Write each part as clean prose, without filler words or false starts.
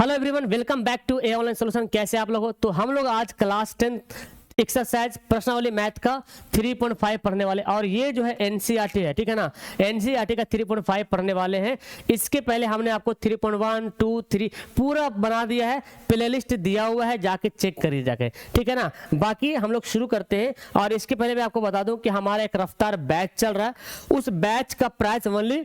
Hello everyone, welcome back to a online solution. कैसे आप लोग हो? तो हम लोग आज क्लास 10 एक्सरसाइज प्रश्नावली मैथ का 3.5 पढ़ने वाले, और ये जो है एनसीईआरटी है, ठीक है ना। एनसीईआरटी का 3.5 पढ़ने वाले हैं। इसके पहले हमने आपको 3.1, 2, 3 पूरा बना दिया है, प्लेलिस्ट दिया हुआ है, जाके चेक करिए जाके, ठीक है ना। बाकी हम लोग शुरू करते हैं। और इसके पहले मैं आपको बता दूं कि हमारा एक रफ्तार बैच चल रहा है। उस बैच का प्राइस ओनली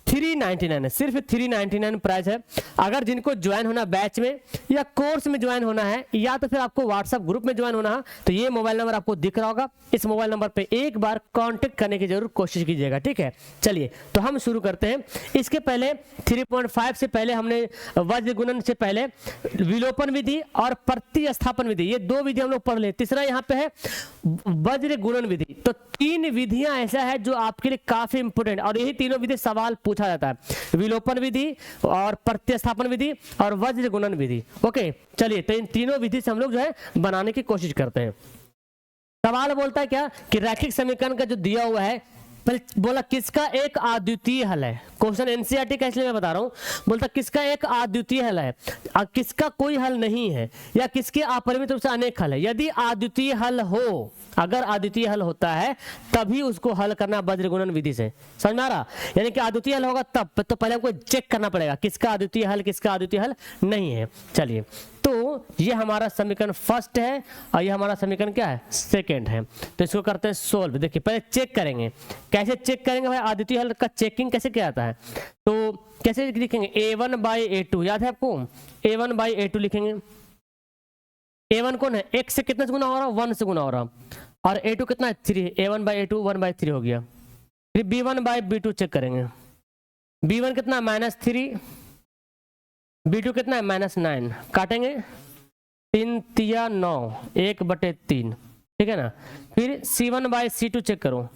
399 है, सिर्फ 399 प्राइस है। अगर जिनको ज्वाइन होना बैच में या कोर्स में ज्वाइन होना है, या तो फिर आपको व्हाट्सएप ग्रुप में ज्वाइन होना है, तो ये मोबाइल नंबर आपको दिख रहा होगा। इस मोबाइल नंबर पे एक बार कांटेक्ट करने की जरूर कोशिश कीजिएगा, ठीक है। चलिए तो हम शुरू करते हैं। इसके पहले 3.5 से पहले हमने वज्र गुणन से पहले विलोपन विधि और प्रतिस्थापन विधि, ये दो विधि हम लोग पढ़ ले। तीसरा यहाँ पे है वज्र गुणन विधि। तो तीन विधियां ऐसा है जो आपके लिए काफी इंपोर्टेंट, और यही तीनों विधि सवाल पूछा जाता है, विलोपन विधि और प्रतिस्थापन विधि और वज्र गुणन विधि। ओके, चलिए तो इन तीनों विधि से हम लोग जो है बनाने की कोशिश करते हैं। सवाल बोलता है क्या कि रैखिक समीकरण का जो दिया हुआ है, बोला किसका एक अद्वितीय हल है। क्वेश्चन एनसीईआरटी का, इसलिए मैं बता रहा हूं। बोलता किसका एक अद्वितीय हल है, किसका कोई हल नहीं है, या किसके अपरिमित रूप से अनेक हल है। यदि अद्वितीय हल हो, अगर अद्वितीय हल होता है तभी उसको हल करना वज्र गुणन विधि से। समझ में आ रहा? यानी कि अद्वितीय हल होगा तब तो पहले हमको चेक करना पड़ेगा किसका अद्वितीय हल, किसका अद्वितीय हल नहीं है। चलिए तो ये हमारा समीकरण फर्स्ट है और ये हमारा समीकरण क्या है, सेकंड है। तो इसको करते हैं सोल्व। देखिए पहले चेक करेंगे। कैसे चेक करेंगे भाई? अद्वितीय हल का चेकिंग कैसे किया जाता है, तो कैसे लिखेंगे? a1/a2 याद है आपको? a1/a2 लिखेंगे। a1 कौन है? x से कितना से गुना हो रहा है? 1 से गुना हो रहा। और a2 कितना है? 3। a1/a2 1/3 हो गया। फिर b1/b2 चेक करेंगे। b1 कितना? -3। b2 कितना है? -9। काटेंगे 3 तिया 9, 1/3, ठीक है ना। फिर c1/c2 चेक करो।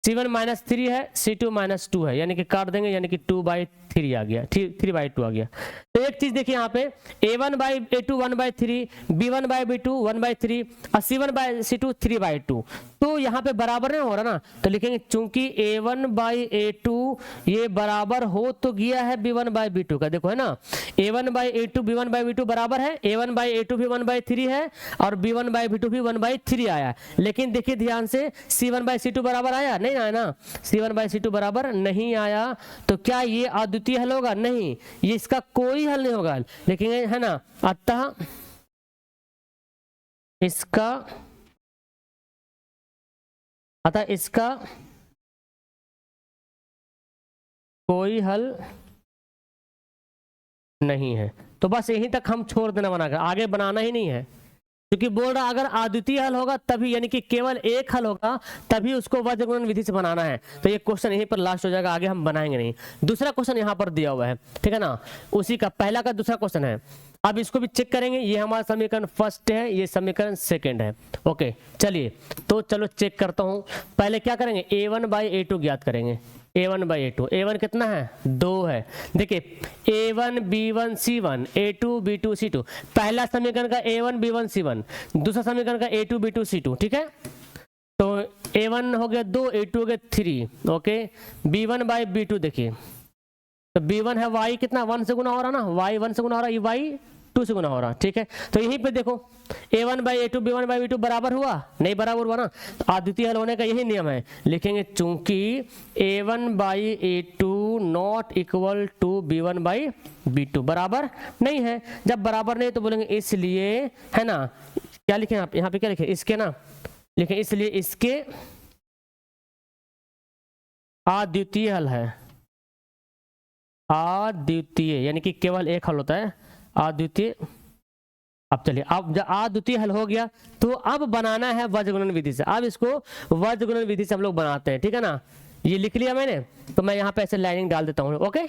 c1 -3 है, c2 -2 है, यानी कि काट देंगे, यानी कि 2/3 आ गया, 3/2 आ गया। तो एक चीज देखिए यहाँ पे, a1/a2 1/3, b1/b2 1/3 और c1/c2 3/2। तो यहाँ पे बराबर नहीं हो रहा ना, तो लिखेंगे चूंकि a1/a2 ये बराबर हो तो गया है b1/b2 का। देखो है ना, a1/a2 b1/b2 बराबर है, a1/a2 भी 1/3 है और b1/b2 भी 1/3 आया। लेकिन देखिए ध्यान से, c1/c2 बराबर आया नहीं आया ना, c1/c2 बराबर नहीं आया। तो क्या ये अद्वितीय हल होगा? नहीं, ये इसका कोई हल नहीं होगा। लेकिन है ना, अतः इसका कोई हल नहीं है। तो बस यहीं तक हम छोड़ देना, बनाकर आगे बनाना ही नहीं है, क्योंकि बोल रहा अगर अद्वितीय हल होगा तभी, यानी कि केवल एक हल होगा तभी उसको वज्र गुणन विधि से बनाना है। तो ये क्वेश्चन यहीं पर लास्ट हो जाएगा, आगे हम बनाएंगे नहीं। दूसरा क्वेश्चन यहाँ पर दिया हुआ है, ठीक है ना, उसी का पहला का दूसरा क्वेश्चन है। अब इसको भी चेक करेंगे। ये हमारा समीकरण फर्स्ट है, ये समीकरण सेकंड है। ओके चलिए तो चलो चेक करता हूं। पहले क्या करेंगे? a1/a2 ज्ञात करेंगे। a1/a2, a1 कितना है? 2 है। देखिए a1 b1 c1, a2 b2 c2। पहला समीकरण का a1 b1 c1, दूसरा समीकरण का a2 b2 c2, ठीक है। तो a1 हो गया 2, a2 हो गया 3। ओके, b1/b2 देखिए, तो b1 है y कितना? 1 से गुना हो रहा ना, y 1 से गुना हो रहा, ये y 2 से गुना हो रहा, ठीक है। तो यहीं पे देखो a1/a2 b1/b2 बराबर हुआ नहीं? बराबर हुआ ना। तो अद्वितीय हल होने का यही नियम है। लिखेंगे चूंकि a1/a2 not equal to b1/b2, बराबर नहीं है। जब बराबर नहीं तो बोलेंगे इसलिए, है ना, क्या लिखें आप यहाँ पे? क्या लिखें? इसके ना लिखें, इसलिए इसके अद्वितीय हल है। अद्वितीय यानी कि केवल एक हल होता है, अद्वितीय। अब चलिए, अब जब अद्वितीय हल हो गया तो अब बनाना है वज्र गुणन विधि से। अब इसको वज्र गुणन विधि से हम लोग बनाते हैं, ठीक है ना। ये लिख लिया मैंने, तो मैं यहाँ पे ऐसे लाइनिंग डाल देता हूँ। ओके,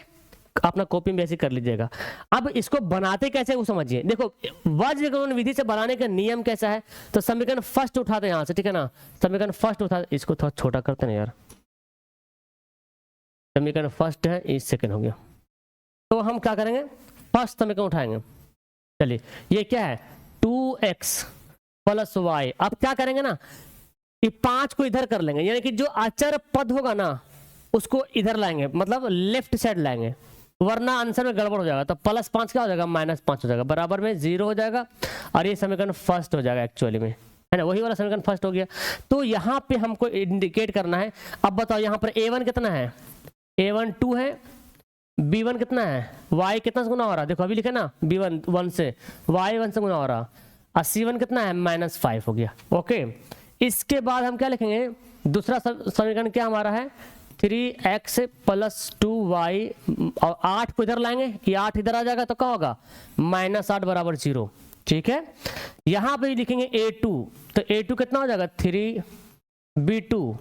अपना कॉपी में ऐसे कर लीजिएगा। अब इसको बनाते कैसे वो समझिए। देखो वज्र गुणन विधि से बनाने का नियम कैसा है, तो समीकरण फर्स्ट उठाते हैं यहाँ से, ठीक है ना। समीकरण फर्स्ट उठा, इसको थोड़ा छोटा करते हैं यार, समीकरण फर्स्ट है, इस सेकंड हो गया। तो हम क्या करेंगे? फर्स्ट समीकरण उठाएंगे। चलिए ये क्या है? 2x + y। अब क्या करेंगे ना, ये 5 को इधर कर लेंगे, यानी कि जो अचर पद होगा ना उसको इधर लाएंगे, मतलब लेफ्ट साइड लाएंगे। वरना आंसर में गड़बड़ हो जाएगा। तो +5 क्या हो जाएगा, -5 हो जाएगा, बराबर में 0 हो जाएगा और ये समीकरण फर्स्ट हो जाएगा एक्चुअली में, है ना, वही वाला समीकरण फर्स्ट हो गया। तो यहाँ पे हमको इंडिकेट करना है। अब बताओ यहाँ पर a1 कितना है, a1 2 है, b1 कितना है, y कितना से गुना हो रहा है, देखो अभी लिखे ना b1 1 से, y 1 से गुना हो रहा, और c1 कितना है -5 हो गया। ओके, इसके बाद हम क्या लिखेंगे, दूसरा समीकरण क्या हमारा है 3x + 2y, और 8 को इधर लाएंगे, ये 8 इधर आ जाएगा तो क्या होगा -8 बराबर 0। ठीक है, यहां पे लिखेंगे a2, तो a2 कितना हो जाएगा 3, b2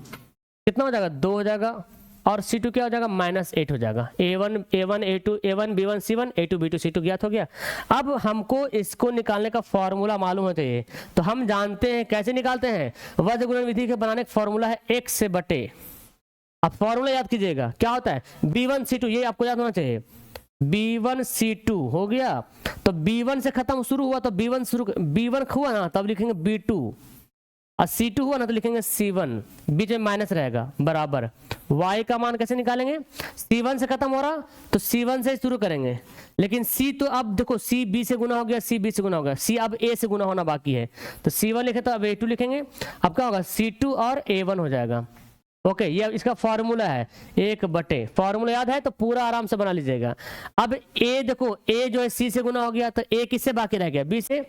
कितना हो जाएगा 2 हो जाएगा, और c2 क्या हो जाएगा -8 हो जाएगा। a1 a2 a1 b1 c1 a2 b2 c2 ज्ञात हो गया। अब हमको इसको निकालने का फॉर्मूला मालूम होता है, तो हम जानते हैं कैसे निकालते हैं, वज्र गुणन विधि के बनाने का फॉर्मूला है x से बटे, अब फॉर्मूला याद कीजिएगा क्या होता है b1 c2, ये आपको याद होना चाहिए, b1 c2 हो गया, तो b1 से खत्म शुरू हुआ तो b1 हुआ ना तब लिखेंगे b2, और c2 हुआ ना तो लिखेंगे c1, बीच में माइनस रहेगा, बराबर y का मान कैसे निकालेंगे, c1 से खत्म हो रहा तो c1 से शुरू करेंगे, लेकिन c तो अब देखो c b से गुना हो गया, c b से गुना हो गया, c अब a से गुना होना बाकी है, तो c1 लिखे तो अब a2 लिखेंगे, अब क्या होगा c2 और a1 हो जाएगा। ओके, ये इसका फॉर्मूला है 1/, फॉर्मूला याद है तो पूरा आराम से बना लीजिएगा। अब a देखो, a जो है c से गुना हो गया तो a किससे बाकी रह गया, b से,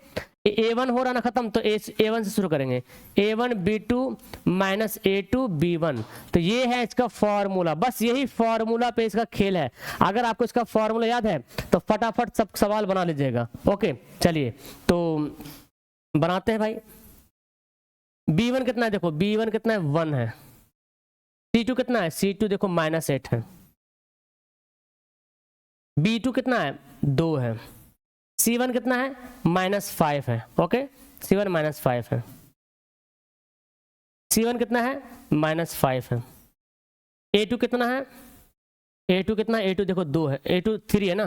a1 हो रहा ना खत्म तो a1 से शुरू करेंगे, a1 b2 - a2 b1, तो ये है इसका फॉर्मूला। बस यही फॉर्मूला पे इसका खेल है, अगर आपको इसका फॉर्मूला याद है तो फटाफट सब सवाल बना लीजिएगा। ओके चलिए तो बनाते हैं भाई। b1 कितना है, देखो b1 कितना है 1 है, c2 कितना है, c2 देखो -8 है, b2 कितना है 2 है, c1 कितना है -5 है। ओके, c1 -5 है, c1 कितना है -5 है, a2 कितना है, a2 कितना है, a2 देखो 2 है, a2 3 है ना,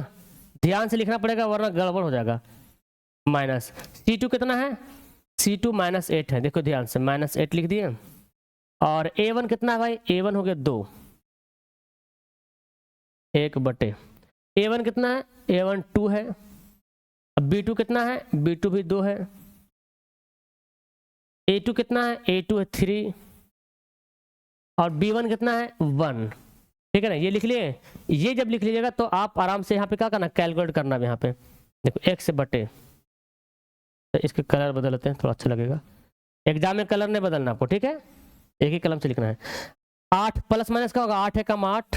ध्यान से लिखना पड़ेगा वरना गड़बड़ हो जाएगा, माइनस, c2 कितना है, c2 -8 है, देखो ध्यान से -8 लिख दिए, और a1 कितना है भाई, a1 हो गया 2, 1/, a1 कितना है, a1 2 है, अब b2 कितना है, b2 भी 2 है, a2 कितना है, a2 है 3, और b1 कितना है 1। ठीक है ना, ये लिख लिए, ये जब लिख लीजिएगा तो आप आराम से यहाँ पे क्या करना, कैलकुलेट करना। यहाँ पे देखो x से बटे, तो इसके कलर बदलते हैं थोड़ा अच्छा लगेगा, एग्जाम में कलर नहीं बदलना आपको, ठीक है, एक ही कलम से लिखना है। 8 प्लस माइनस का होगा, 8 है कम 8,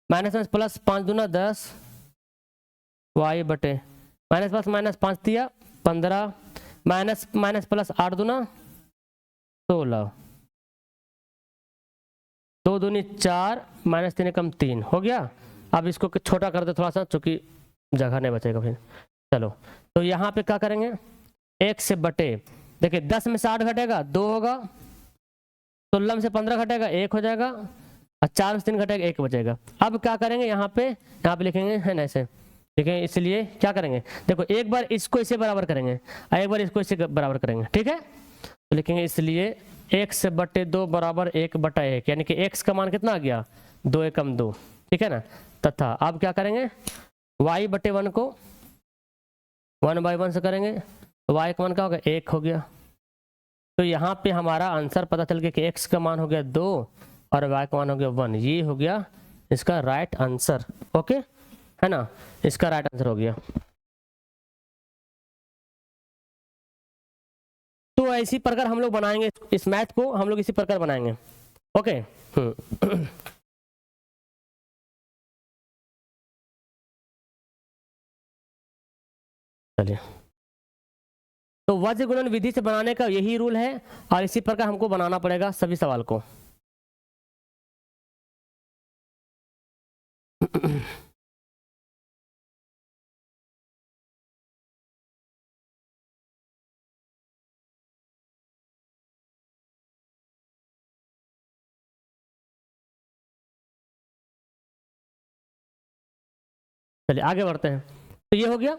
माइनस प्लस 5 दूना 10, y बटे माइनस प्लस माइनस 5 दिया 15, माइनस प्लस 8 दूना 16, 2 दूनी 4, -3 कम 3 हो गया। अब इसको छोटा कर दे थोड़ा सा, चूंकि जगह नहीं बचेगा फिर। चलो तो यहाँ पे क्या करेंगे, x से बटे, देखिए 10 में से 8 घटेगा 2 होगा, 16 में से 15 घटेगा 1 हो जाएगा, और 4 में से 3 घटेगा 1 बचेगा। अब क्या करेंगे, यहाँ पे लिखेंगे है ना ऐसे, ठीक है, इसलिए क्या करेंगे, देखो एक बार इसको इसे बराबर करेंगे और एक बार इसको इसे बराबर करेंगे, ठीक है, तो लिखेंगे इसलिए x से बटे 2 बराबर 1/1, यानी कि x का मान कितना आ गया 2 एकम 2, ठीक है ना, तथा अब क्या करेंगे y बटे 1 को 1/1 से करेंगे, y का मान क्या होगा 1 हो गया। तो यहाँ पे हमारा आंसर पता चल गया कि x का मान हो गया 2 और y का मान हो गया 1, ये हो गया इसका राइट आंसर। ओके है ना, इसका राइट आंसर हो गया। तो इसी प्रकार हम लोग बनाएंगे इस मैथ को, हम लोग इसी प्रकार बनाएंगे। ओके चलिए, तो वज्र गुणन विधि से बनाने का यही रूल है और इसी प्रकार हमको बनाना पड़ेगा सभी सवाल को। चलिए आगे बढ़ते हैं। तो ये हो गया।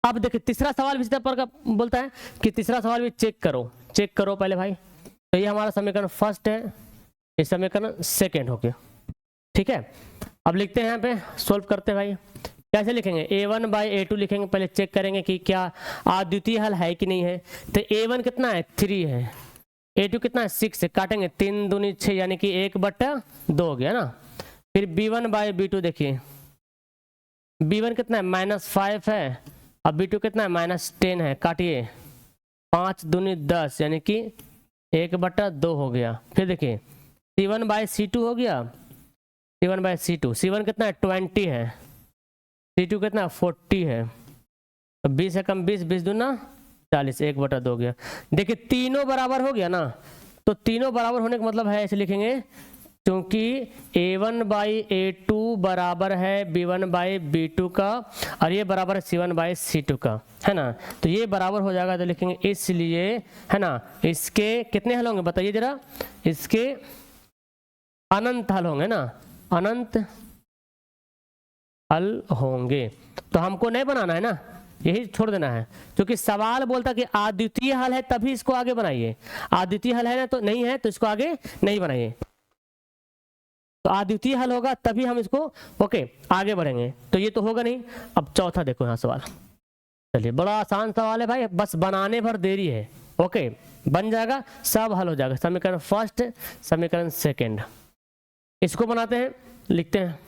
अब देखिए तीसरा सवाल भी इसी तरह का बोलता है कि तीसरा सवाल भी चेक करो पहले भाई। तो ये हमारा समीकरण फर्स्ट है, ये समीकरण सेकेंड हो गया, ठीक है। अब लिखते हैं यहाँ पे, सोल्व करते हैं भाई। कैसे लिखेंगे, A1 बाई A2 लिखेंगे, पहले चेक करेंगे कि क्या अद्वितीय हल है कि नहीं है। तो A1 कितना है 3 है, A2 कितना है 6 है, काटेंगे 3 दूनी 6 यानी कि 1/2 हो गया ना। फिर B1 बाई B2 देखिए, B1 कितना है -5 है और B2 कितना है -10 है, काटिए 5 दूनी 10 यानी कि 1/2 हो गया। फिर देखिए C1 बाई C2 हो गया, C1 बाई C2, C1 कितना है 20 है, C2 कितना 40 है, तो 20 से कम 20, 20 दूना 40, 1/2 हो गया। देखिए तीनों बराबर हो गया ना, तो तीनों बराबर होने का मतलब है ऐसे लिखेंगे, क्योंकि A1 बाई A2 बराबर है B1 बाई B2 का और ये बराबर है C1 बाई C2 का, है ना। तो ये बराबर हो जाएगा, तो लिखेंगे इसलिए, है ना, इसके कितने हल होंगे बताइए जरा, इसके अनंत हल होंगे ना, अनंत हल होंगे। तो हमको नहीं बनाना है ना, यही छोड़ देना है, क्योंकि सवाल बोलता कि अद्वितीय हल है तभी इसको आगे बनाइए, अद्वितीय हल है ना तो नहीं है तो इसको आगे नहीं बनाइए। तो अद्वितीय हल होगा तभी हम इसको ओके आगे बढ़ेंगे, तो ये तो होगा नहीं। अब चौथा देखो यहाँ सवाल, चलिए बड़ा आसान सवाल है भाई, बस बनाने भर देरी है। ओके बन जाएगा, सब हल हो जाएगा। समीकरण फर्स्ट, समीकरण सेकंड, इसको बनाते हैं, लिखते हैं,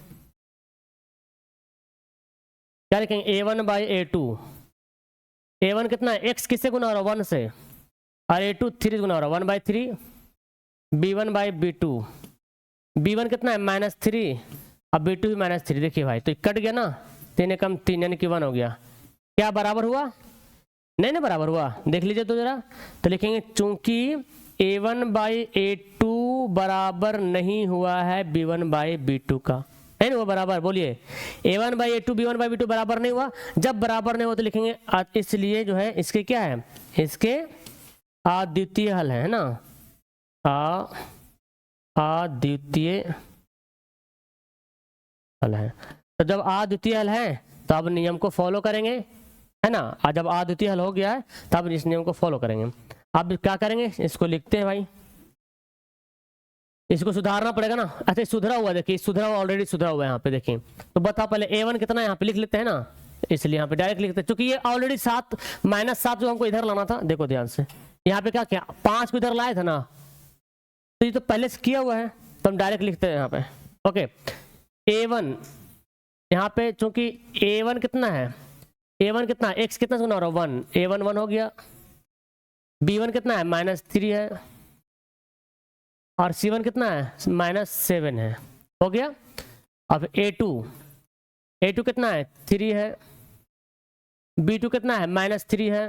क्या लिखेंगे A1 बाई A2, A1 कितना है x किससे गुना हो रहा है 1 से, और A2 3 गुना हो रहा है 1/3, B1 बाई B2, B1 कितना है -3 और B2 भी -3। देखिए भाई तो कट गया ना, 3 कम 3 यानी कि 1 हो गया। क्या बराबर हुआ, नहीं ना बराबर हुआ, देख लीजिए तो जरा। तो लिखेंगे चूंकि A1 बाई A2 बराबर नहीं हुआ है B1 बाई B2 का, है ना वो बराबर, बोलिए A1 by A2 B1 by B2 बराबर नहीं हुआ। जब बराबर नहीं हुआ तो लिखेंगे इसलिए जो है इसके क्या है, इसके अद्वितीय हल है ना, अद्वितीय हल है। तो जब अद्वितीय हल है तो अब नियम को फॉलो करेंगे, है ना। आज जब अद्वितीय हल हो गया है तब इस नियम को फॉलो करेंगे। अब क्या करेंगे, इसको लिखते हैं भाई, इसको सुधारना पड़ेगा ना। अच्छा सुधरा हुआ, देखिए सुधरा हुआ, ऑलरेडी सुधरा हुआ है यहाँ पे देखिए। तो बताओ पहले A1 कितना है, यहाँ पे लिख लेते हैं ना, इसलिए यहाँ पे डायरेक्ट लिखते हैं, क्योंकि ये ऑलरेडी -7 जो हमको इधर लाना था, देखो ध्यान से यहाँ पे क्या किया 5 को इधर लाए थे ना, तो ये तो पहले से किया हुआ है, तो हम डायरेक्ट लिखते हैं यहाँ पे। ओके A1 यहाँ पे चूंकि A1 कितना है, A1 कितना है x कितना गुना हो रहा है 1, A1 1 हो गया, B1 कितना है -3 है और C1 कितना है -7 है, हो गया। अब A2 कितना है 3 है, B2 कितना है -3 है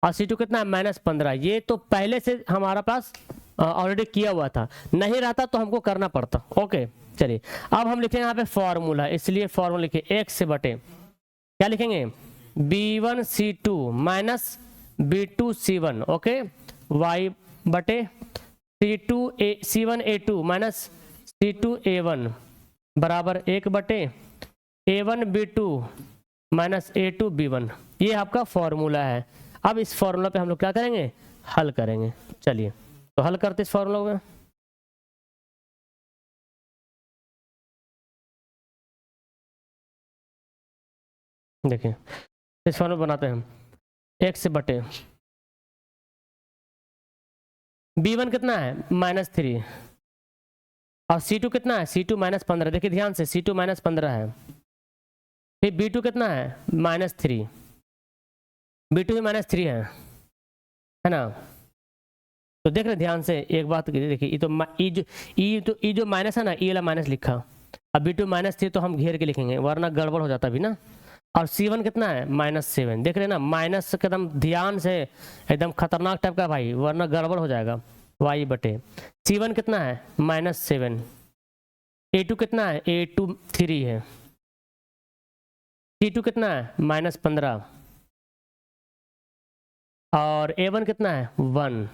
और C2 कितना है -15। ये तो पहले से हमारा पास ऑलरेडी किया हुआ था, नहीं रहता तो हमको करना पड़ता। ओके चलिए अब हम लिखेंगे यहाँ पे फॉर्मूला, इसलिए फॉर्मूला लिखिए x से बटे क्या लिखेंगे B1 C2 minus B2 C1, okay y बटे C1 A2 minus C2 A1 बराबर 1 बटे A1 B2 minus A2 B1। ये आपका फॉर्मूला है। अब इस फॉर्मूला पे हम लोग क्या करेंगे, हल करेंगे। चलिए तो हल करते इस फॉर्मूला में, देखिए इस फॉर्मूला बनाते हैं हम, x से बटे B1 कितना है -3 और C2 कितना है C2 -15। देखिए ध्यान से C2 -15 है, फिर B2 कितना है -3, B2 भी -3 है ना। तो देख रहे ध्यान से एक बात देखिए, ये जो माइनस है ना, ये वाला माइनस लिखा, अब B2 -3 तो हम घेर के लिखेंगे वरना गड़बड़ हो जाता भी ना। और C1 कितना है -7, देख रहे ना माइनस एकदम ध्यान से, एकदम खतरनाक टाइप का भाई, वरना गड़बड़ हो जाएगा। y बटे C1 कितना है -7, A2 कितना है A2 3 है, C2 कितना है -15 और A1 कितना है 1,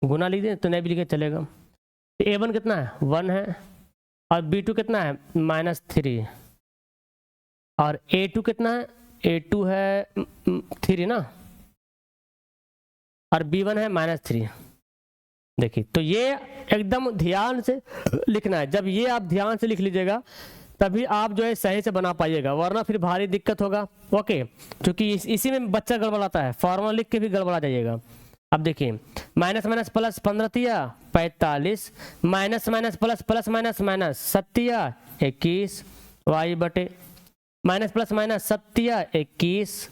गुना लीजिए तो नहीं भी लिखे चलेगा। A1 कितना है 1 है और B2 कितना है -3 और A2 कितना है, A2 है 3 ना और B1 है -3। देखिए तो ये एकदम ध्यान से लिखना है। जब ये आप ध्यान से लिख लीजिएगा तभी आप जो है सही से बना पाइएगा, वरना फिर भारी दिक्कत होगा। ओके, क्योंकि इसी में बच्चा गड़बड़ाता है, फॉर्मूला लिख के भी गड़बड़ा जाइएगा। अब देखिए माइनस माइनस प्लस 15 तिया 45, minus minus plus plus minus minus 7 21 Y बटे minus plus minus 7 21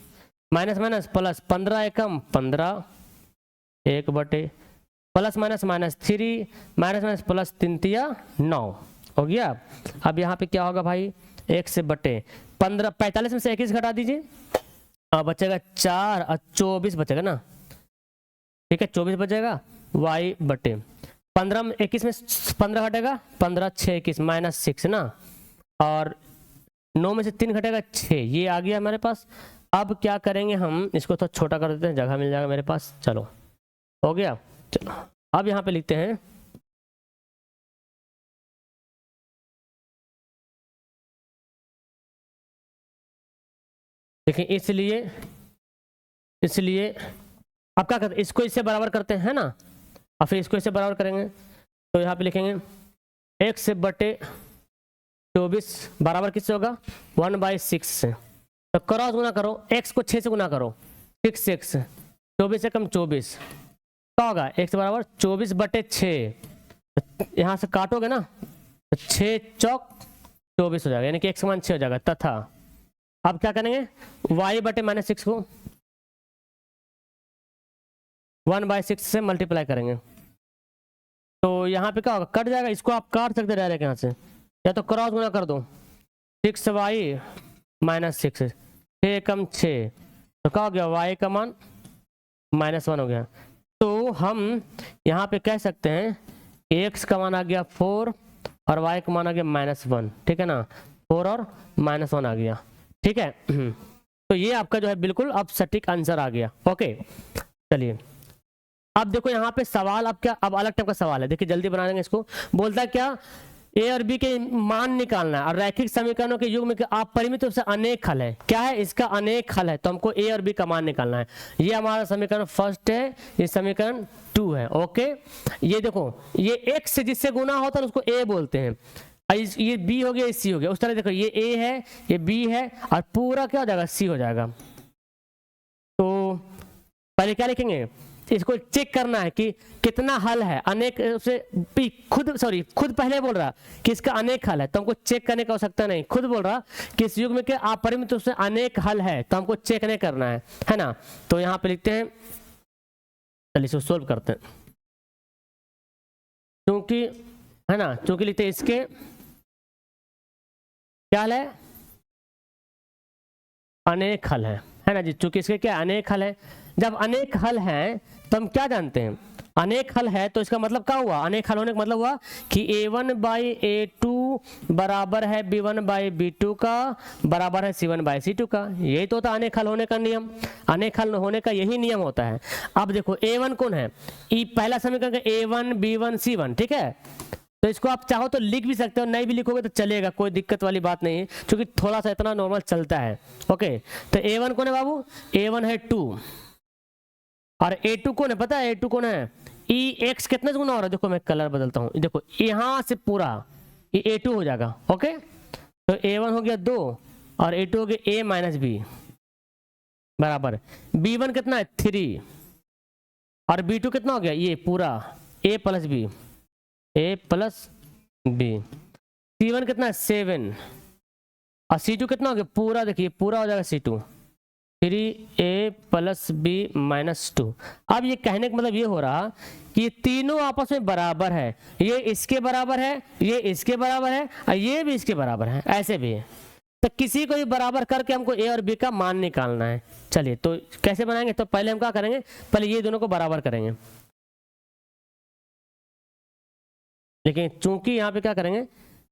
minus minus plus 15 एकम 15 1 बटे plus minus minus 3 minus minus plus 3 तिया 9 हो गया। अब यहाँ पे क्या होगा भाई, 1 से बटे 15, 45 में से 21 घटा दीजिए, अब बचेगा 4 और 24 बचेगा ना, ठीक है 24 बचेगा y बटे 15 में 21 में 15 घटेगा, 15 6 21 माइनस 6 ना, और 9 में से 3 घटेगा 6, ये आ गया हमारे पास। अब क्या करेंगे हम, इसको थोड़ा छोटा कर देते हैं, जगह मिल जाएगा मेरे पास। चलो हो गया। चलो अब यहाँ पे लिखते हैं देखिए, इसलिए अब क्या करते हैं, इसको इससे बराबर करते हैं ना, और फिर इसको इससे बराबर करेंगे। तो यहाँ पे लिखेंगे 1 से बटे 24 बराबर किससे होगा, 1/6 से। तो क्रॉस गुना करो, x को 6 से गुना करो, 6x 24 से कम 24 क्या होगा, x बराबर 24 बटे 6। यहाँ से काटोगे ना तो 6 चौक 24 हो जाएगा, यानी कि x मान 6 हो जाएगा। तथा अब क्या करेंगे, y बटे -6 को 1/6 से मल्टीप्लाई करेंगे, तो यहाँ पे क्या होगा, कट जाएगा। इसको आप काट सकते डायरेक्ट यहाँ से, या तो क्रॉस गुना कर दो, 6y -6 6 कम 6, तो क्या हो गया, y का मान -1 हो गया। तो हम यहाँ पे कह सकते हैं x का मान आ गया 4 और y का मान आ गया -1, ठीक है ना, 4 और -1 आ गया, ठीक है। तो ये आपका जो है बिल्कुल अब सटीक आंसर आ गया। ओके चलिए अब देखो यहाँ पे सवाल, अब क्या, अब अलग टाइप का सवाल है, देखिए जल्दी बना देंगे इसको। बोलता है क्या, ए और बी के मान निकालना है और रैखिक समीकरणों के युग में आप परिमित रूप से अनेक हल है, क्या है इसका, अनेक हल है, तो हमको ए और बी का मान निकालना है। ये हमारा समीकरण फर्स्ट है, ये समीकरण 2 है। ओके ये देखो, ये x से जिससे गुना होता है उसको a बोलते हैं, ये b हो गया, ये c हो गया। उस तरह देखो, ये a है, ये b है, और पूरा क्या हो जाएगा, c हो जाएगा। तो पहले क्या लिखेंगे, इसको चेक करना है कि कितना हल है, अनेक से खुद पहले बोल रहा कि इसका अनेक हल है, तो हमको चेक करने की आवश्यकता नहीं, खुद बोल रहा कि इस युग में के अपरिमित रूप से अनेक हल है, तो हमको चेक नहीं करना है ना। तो यहाँ पे लिखते हैं, चलिए इसको सोल्व करते हैं, क्योंकि है ना, क्योंकि लिखते हैं इसके क्या हल है, अनेक हल है ना जी, चूंकि इसके क्या अनेक हल है। जब अनेक हल है तो हम क्या जानते हैं, अनेक हल है तो इसका मतलब क्या हुआ, अनेक हल होने का मतलब हुआ कि a1/a2 बराबर है b1/b2 का बराबर है c1/c2 का। यही तो होता है अनेक हल होने का नियम, अनेक हल होने का यही नियम होता है। अब देखो a1 कौन है, पहला समीकरण a1 b1 c1, ठीक है। तो इसको आप चाहो तो लिख भी सकते हो, नहीं भी लिखोगे तो चलेगा, कोई दिक्कत वाली बात नहीं है, क्योंकि थोड़ा सा इतना नॉर्मल चलता है। ओके तो a1 कौन है बाबू, a1 है 2, और a2 कौन है पता है, a2 कौन है, x कितने से गुना हो रहा है, देखो मैं कलर बदलता हूँ, देखो यहां से पूरा ये a2 हो जाएगा। ओके तो a1 हो गया 2 और a2 हो गया a - b बराबर b1 कितना है 3 और b2 कितना हो गया, ये पूरा a + b c1 कितना है 7 और c2 कितना हो गया, पूरा देखिए पूरा हो जाएगा c2 3a + b - 2। अब ये कहने का मतलब ये हो रहा कि ये तीनों आपस में बराबर है, ये इसके बराबर है, ये इसके बराबर है, और ये भी इसके बराबर है, ऐसे भी है। तो किसी को भी बराबर करके हमको a और b का मान निकालना है। चलिए तो कैसे बनाएंगे, तो पहले हम क्या करेंगे, पहले ये दोनों को बराबर करेंगे, लेकिन चूंकि यहाँ पे क्या करेंगे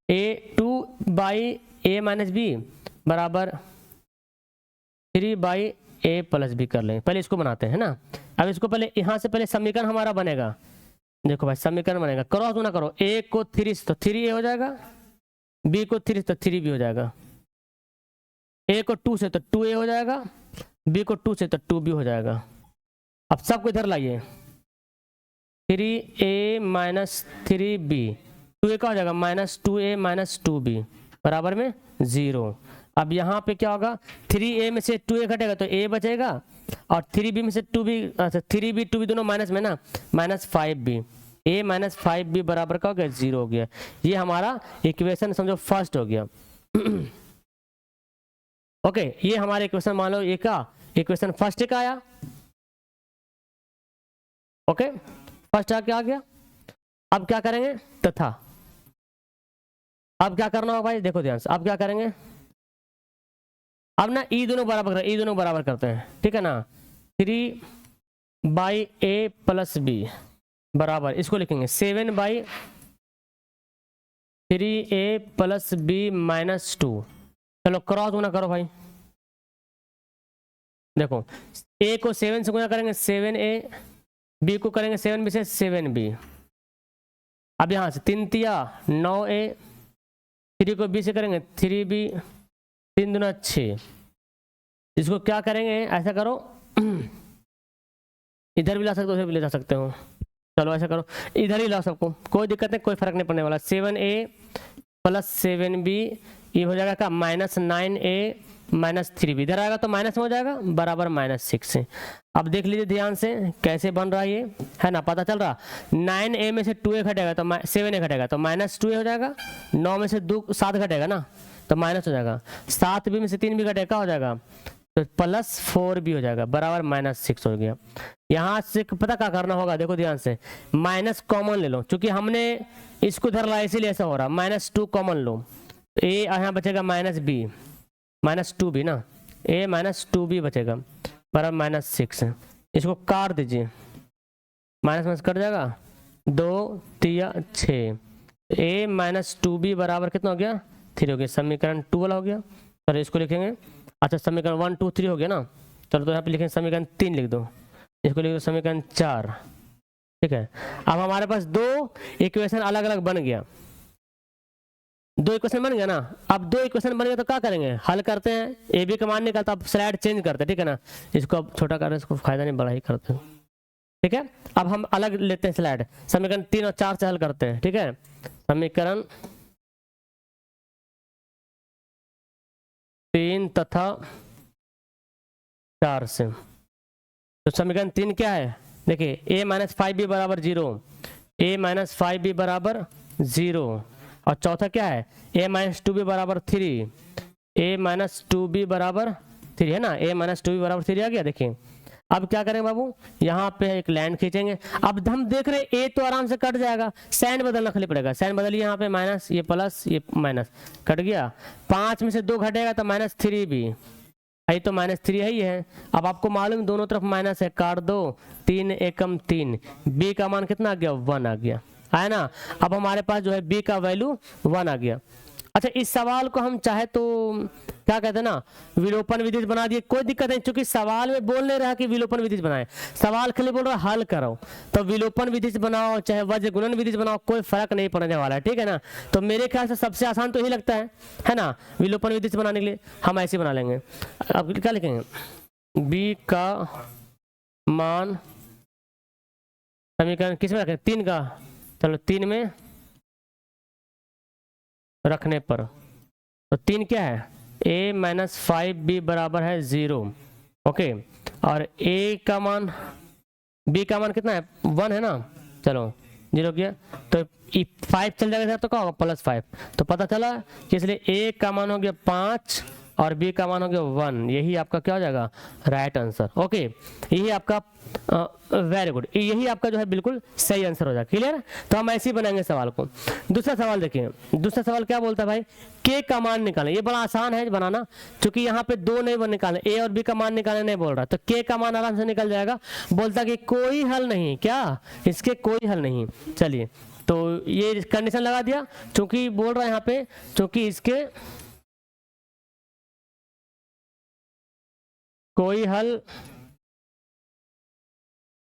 a2/a - b बराबर 3/a + b कर लेंगे। पहले इसको बनाते हैं ना। अब इसको पहले यहाँ से पहले समीकरण हमारा बनेगा, देखो भाई समीकरण बनेगा, क्रॉस गुना करो, a को 3 से तो 3a हो जाएगा, b को 3 से तो 3b हो जाएगा, a को 2 से तो 2a हो जाएगा, b को 2 से तो 2b हो जाएगा। अब सबको इधर लाइए, 3a माइनस 3b, 2a का हो जाएगा -2a माइनस 2b बराबर में 0। अब यहाँ पे क्या होगा, 3a में से 2a घटेगा तो a बचेगा, और 3b में से 2b, अच्छा 3b 2b दोनों माइनस में ना, -5b, a माइनस 5b बराबर का हो गया 0 हो गया। ये हमारा इक्वेशन समझो फर्स्ट हो गया। ओके ये हमारे इक्वेशन मान लो ये का इक्वेशन फर्स्ट का आया। ओके फर्स्ट आ गया। अब क्या करेंगे, तथा अब क्या करना होगा भाई, देखो ध्यान से, अब क्या करेंगे, अब ना ई दोनों बराबर करते हैं, ठीक है ना। 3/a प्लस b बराबर, इसको लिखेंगे 7/3a प्लस b माइनस 2। चलो क्रॉस गुना करो भाई, देखो a को 7 से गुना करेंगे 7a, b को करेंगे 7b से 7b। अब यहाँ से 3 तिया 9a, 3 को b से करेंगे 3b, 3 दूना 6। इसको क्या करेंगे, ऐसा करो, इधर भी ला सकते हो, उधर भी ले जा सकते हो। चलो ऐसा करो, इधर ही ला सबको, कोई दिक्कत नहीं, कोई फर्क नहीं पड़ने वाला। 7a प्लस 7b ये हो जाएगा क्या, -9a माइनस 3b, इधर आएगा तो माइनस में हो जाएगा बराबर -6। अब देख लीजिए ध्यान से कैसे बन रहा है ये, है ना, पता चल रहा। 9a में से 2a घटेगा तो 7a घटेगा तो -2a हो जाएगा। 9 में से 7 घटेगा ना तो माइनस हो जाएगा। 7b में से 3b घटेगा हो जाएगा तो +4b हो जाएगा बराबर -6 हो गया। यहाँ से पता क्या करना होगा, देखो ध्यान से, माइनस कॉमन ले लो, क्योंकि हमने इसको धर ला इसीलिए ऐसा हो रहा। -2 कॉमन लो, a यहाँ बचेगा -b, -2b ना, a -2b बचेगा बराबर -6। इसको काट दीजिए, माइनस कट जाएगा, 2 3 6, a -2b बराबर कितना हो गया, 3 हो गया। समीकरण 2 वाला हो गया। सर इसको लिखेंगे, अच्छा समीकरण 1 2 3 हो गया ना, चलो तो यहाँ पे लिखेंगे समीकरण 3 लिख दो, इसको लिख दो समीकरण 4, ठीक है। अब हमारे पास 2 इक्वेशन अलग अलग बन गया, 2 इक्वेशन बन गया ना। अब 2 इक्वेशन बन गया तो क्या करेंगे, हल करते हैं। ए बी का मान निकालता, अब स्लाइड चेंज करते हैं, ठीक है ना। इसको अब छोटा कर, इसको फायदा नहीं, बड़ा ही करते हैं, ठीक है। अब हम अलग लेते हैं स्लाइड, समीकरण 3 और 4 से हल करते हैं, ठीक है। समीकरण 3 तथा 4 से, तो समीकरण 3 क्या है, देखिए a माइनस 5b बराबर 0, a माइनस 5b बराबर 0, और चौथा क्या है, a माइनस 2b बराबर 3, a माइनस 2b बराबर 3 है ना, a माइनस 2b बराबर 3 आ गया। देखिए अब क्या करें बाबू, यहाँ पे एक लाइन खींचेंगे। अब हम देख रहे हैं a तो आराम से कट जाएगा, साइन बदलना खाली पड़ेगा। साइन बदलिए, यहाँ पे माइनस, ये प्लस, ये माइनस, कट गया। 5 में से 2 घटेगा तो -3b, यही तो -3 है ही है। अब आपको मालूम दोनों तरफ माइनस है, काट दो, 3 एकम 3, b का मान कितना आ गया, 1 आ गया, है ना। अब हमारे पास जो है b का वैल्यू 1 आ गया। अच्छा इस सवाल को हम चाहे तो क्या कहते हैं ना, विलोपन विधि बना दिए, कोई दिक्कत नहीं, क्योंकि सवाल में बोल नहीं रहा कि विलोपन विधि बनाए, सवाल खाली बोल रहा हल करो। तो विलोपन विधि से बनाओ चाहे वज्र गुणन विधि से बनाओ, कोई फर्क नहीं पड़ने वाला है, ठीक है ना। तो मेरे ख्याल से सबसे आसान तो यही लगता है ना, विलोपन विधि से बनाने के लिए हम ऐसे बना लेंगे। अब क्या लिखेंगे, b का मान समीकरण किस में रखें, 3 का, चलो 3 में रखने पर, तो 3 क्या है, a माइनस 5b बराबर है 0, ओके। और a का मान, b का मान कितना है, 1 है ना, चलो 0 किया तो 5 चल जाएगा तो क्या होगा, +5, तो पता चला कि इसलिए a का मान हो गया 5 और b का मान हो गया 1, यही आपका क्या हो जाएगा, राइट आंसर। ओके यही आपका वेरी गुड, यही आपका जो है बिल्कुल सही आंसर हो जाएगा। क्लियर, तो हम ऐसे ही बनाएंगे सवाल को। दूसरा सवाल देखिए, दूसरा सवाल क्या बोलता है भाई, k का मान निकालें। ये बड़ा आसान है बनाना, क्योंकि यहाँ पे 2 नहीं निकालने, a और b का मान निकालने नहीं बोल रहा, तो k का मान आराम से निकल जाएगा। बोलता कि कोई हल नहीं, क्या इसके कोई हल नहीं। चलिए तो ये कंडीशन लगा दिया, क्योंकि बोल रहा है यहाँ पे, क्योंकि इसके कोई हल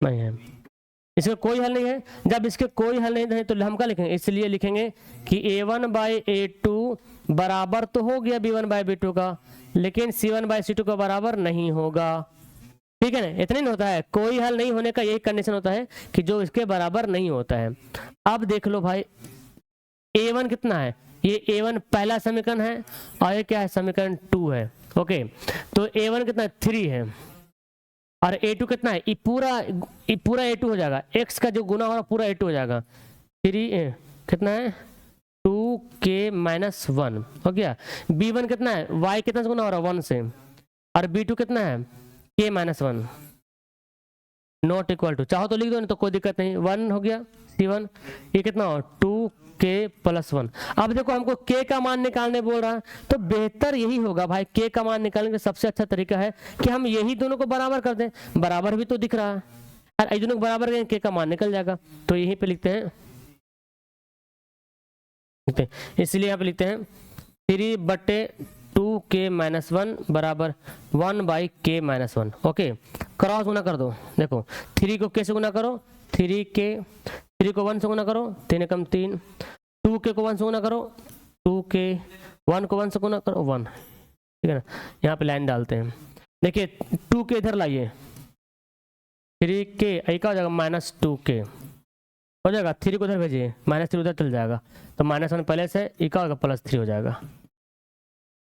नहीं है, इसका कोई हल नहीं है। जब इसके कोई हल नहीं है तो हम क्या लिखेंगे, इसलिए लिखेंगे कि a1/a2 बराबर तो हो गया b1/b2 का, लेकिन c1/c2 का बराबर नहीं होगा, ठीक है ना, इतना नहीं होता है, कोई हल नहीं होने का यही कंडीशन होता है कि जो इसके बराबर नहीं होता है। अब देख लो भाई a1 कितना है, ये a1 पहला समीकरण है और ये क्या है, समीकरण 2 है। ओके, तो a1 कितना है, 3 है, और a2 कितना है, ये पूरा a2 हो जाएगा, x का जो गुना हो रहा पूरा a2 हो जाएगा। 3 कितना है, 2k-1 हो गया। b1 कितना है, y कितना से गुना हो रहा है 1 से, और b2 कितना है, k-1 नॉट इक्वल टू, चाहो तो लिख दो नहीं तो कोई दिक्कत नहीं, 1 हो गया c1। ये कितना हो, 2k+1। अब देखो हमको k का मान निकालने बोल रहा है, तो बेहतर यही होगा भाई, k का मान निकालने का सबसे अच्छा तरीका है कि हम यही दोनों को बराबर कर दें, बराबर भी तो दिख रहा है, और दोनों को बराबर करें k का मान निकल जाएगा। तो यहीं पे लिखते हैं, इसलिए यहाँ पे लिखते हैं 3/2k-1 बराबर 1/k-1। ओके, क्रॉस गुना कर दो, देखो 3 को k से गुना करो, 3 को 1 से गुना करो, 3 कम 3, 2k को 1 से गुना करो, 2k, 1 को 1 से गुना करो 1, ठीक है ना। यहाँ पे लाइन डालते हैं, देखिए 2k इधर लाइए, 3k एक हो जाएगा -2k हो जाएगा, 3 को उधर भेजिए, -3 उधर चल जाएगा, तो -1 पहले से एक होगा +3 हो जाएगा।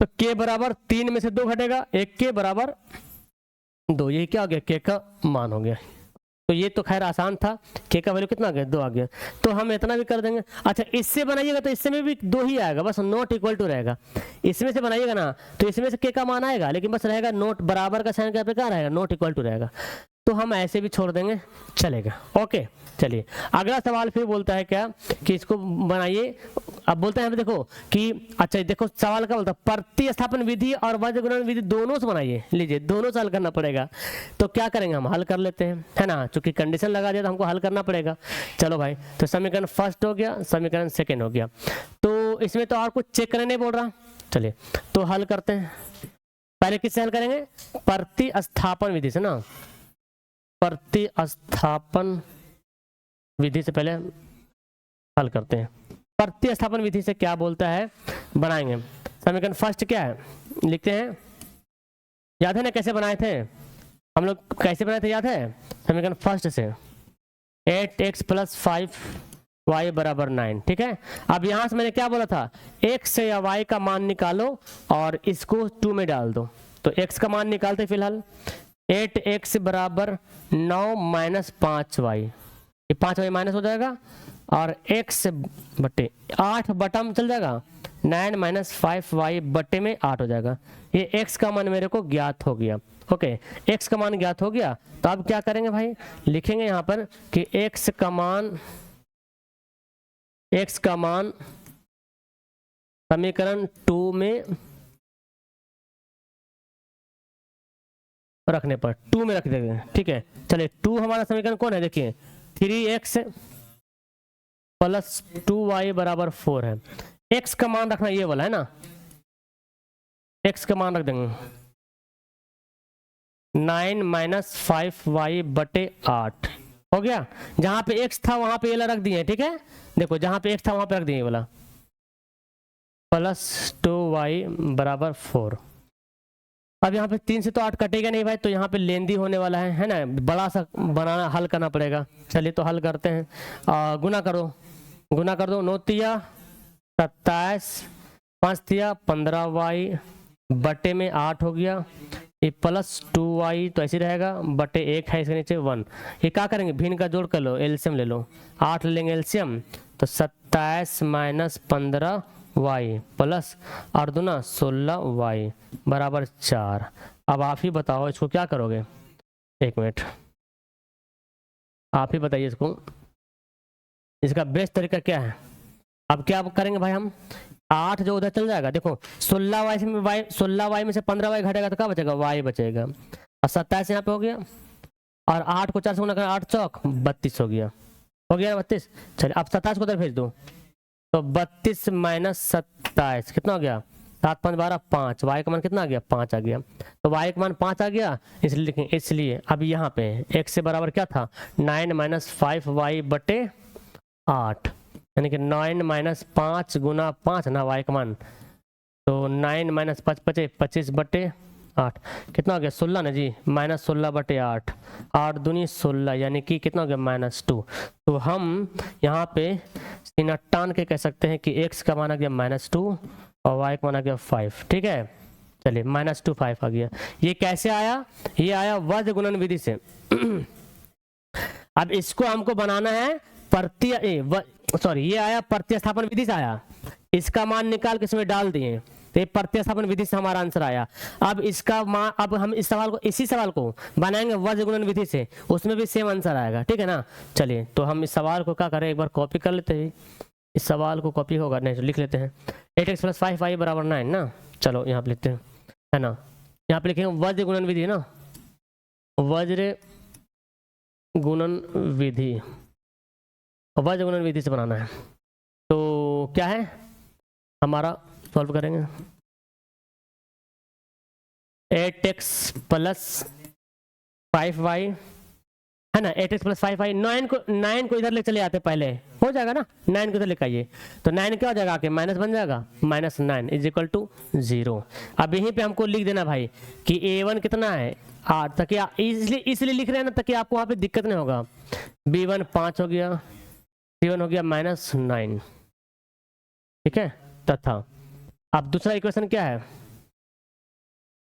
तो k बराबर 3 में से 2 घटेगा, 1k बराबर 2, यही क्या हो गया, k का मान हो गया। तो ये तो खैर आसान था, k का वैल्यू कितना आ गया, 2 आ गया। तो हम इतना भी कर देंगे। अच्छा, इससे बनाइएगा तो इसमें भी 2 ही आएगा, बस नॉट इक्वल टू रहेगा। इसमें से बनाइएगा ना तो इसमें से k का मान आएगा, लेकिन बस रहेगा नोट बराबर का साइन, क्या पे कहाँ रहेगा, नॉट इक्वल टू रहेगा। तो हम ऐसे भी छोड़ देंगे, चलेगा। ओके, चलिए अगला सवाल फिर बोलता है क्या कि इसको बनाइए। अब बोलते हैं देखो कि अच्छा देखो सवाल क्या बोलता है, प्रतिस्थापन विधि और वज्र गुणन विधि दोनों से बनाइए। लीजिए दोनों से हल करना पड़ेगा, तो क्या करेंगे हम, हल कर लेते हैं, है ना, चूंकि कंडीशन लगा दिया तो हमको हल करना पड़ेगा। चलो भाई, तो समीकरण फर्स्ट हो गया, समीकरण सेकेंड हो गया, तो इसमें तो और कुछ चेक करने नहीं बोल रहा। चलिए तो हल करते हैं, पहले किससे हल करेंगे, प्रतिस्थापन विधि से ना, प्रतिस्थापन विधि से पहले हल करते हैं। प्रतिस्थापन विधि से क्या बोलता है, बनाएंगे। समीकरण फर्स्ट क्या है, लिखते हैं, याद है ना कैसे बनाए थे हम लोग, कैसे बनाए थे याद है, समीकरण फर्स्ट से 8x + 5y = 9, ठीक है। अब यहां से मैंने क्या बोला था, x या y का मान निकालो और इसको 2 में डाल दो। तो x का मान निकालते फिलहाल, 8x = 9 - 5y, ये 5y माइनस हो जाएगा, और x बटे 8 बटा में चल जाएगा, 9 - 5y बटे में 8 हो जाएगा। ये x का मान मेरे को ज्ञात हो गया। ओके, x का मान ज्ञात हो गया, तो अब क्या करेंगे भाई, लिखेंगे यहाँ पर कि x का मान समीकरण 2 में रखने पर 2 में रख देंगे, ठीक है। चलिए 2 हमारा समीकरण कौन है, देखिए 3x + 2y = 4 है। x का मान रखना ये वाला है ना, x का मान रख देंगे 9 - 5y बटे 8 हो गया। जहां पे x था वहां पे ये रख दिए, ठीक है। देखो जहां पे x था वहां पे रख दिए ये वाला, +2y = 4। अब यहाँ पे 3 से तो 8 कटेगा नहीं भाई, तो यहाँ पे लेंदी होने वाला है ना, बड़ा सा बनाना, हल करना पड़ेगा। चलिए तो हल करते हैं, गुना कर दो, 9 तिया 27, 5 तिया 15y बटे में 8 हो गया, ये +2y तो ऐसे रहेगा, बटे 1 है इसके नीचे 1। ये क्या करेंगे, भिन्न का जोड़ कर लो, एलसीएम ले लो, 8 लेंगे एलसीएम, तो 27 - 15y प्लस 8 दूना 16y = 4। अब आप ही बताओ इसको क्या करोगे, 1 मिनट आप ही बताइए इसको, इसका बेस्ट तरीका क्या है। अब क्या करेंगे भाई, हम 8 जो उधर चल जाएगा, देखो 16y में से 15y घटेगा तो क्या बचेगा, y बचेगा, और 27 यहाँ पे हो गया, और 8 को 4 से गुना करें, 8 चौक 32 हो गया 32। चलिए अब 27 को उधर भेज दो, तो 32 - 27 कितना हो गया, 7 5 12 5, y का मान कितना आ गया, 5 आ गया। तो y का मान 5 आ गया, इसलिए लिखें, इसलिए अब यहाँ पे x से बराबर क्या था, 9 - 5y बटे 8, यानी कि 9 - 5 गुना 5 ना y का मान, तो 9 - 5 25 बटे 8, कितना हो गया 16 ना जी, -16/8, 8 दूनी 16, यानी कि कितना हो गया -2। तो हम यहाँ पे सीना टान के कह सकते हैं कि x का मान आ गया -2 और y का मान आ गया 5। ठीक है, चलिए -2 5 आ गया। ये कैसे आया? ये आया वज्र गुणन विधि से। अब इसको हमको बनाना है ये आया प्रतिस्थापन विधि से आया, इसका मान निकाल के इसमें डाल दिए, तो ये प्रतिस्थापन विधि से हमारा आंसर आया। अब इसका मान, अब हम इसी सवाल को बनाएंगे वज्र गुणन विधि से, उसमें भी सेम आंसर आएगा। ठीक है ना, चलिए तो हम इस सवाल को क्या करें, एक बार कॉपी कर लेते हैं। इस सवाल को कॉपी होगा नहीं तो लिख लेते हैं, 8x + 5y = 9 ना। चलो यहाँ पे लिखते हैं, है ना, यहाँ पे लिखेंगे वज्र गुणन विधि है ना, वज्र गुणन विधि, वज्र गुणन विधि से बनाना है। तो क्या है हमारा, सॉल्व करेंगे 8x + 5y है ना, 8x + 5y, 9 को इधर ले चले आते, पहले हो जाएगा ना, 9 को इधर लेकर आइए, तो 9 क्या हो जाएगा आके माइनस बन जाएगा, -9 = 0। अब यहीं पे हमको लिख देना भाई कि a1 कितना है 8, ताकि इसलिए लिख रहे हैं ना ताकि आपको वहाँ पे दिक्कत नहीं होगा। b1 5 हो गया, c1 हो गया -9। ठीक है, तथा अब दूसरा इक्वेशन क्या है,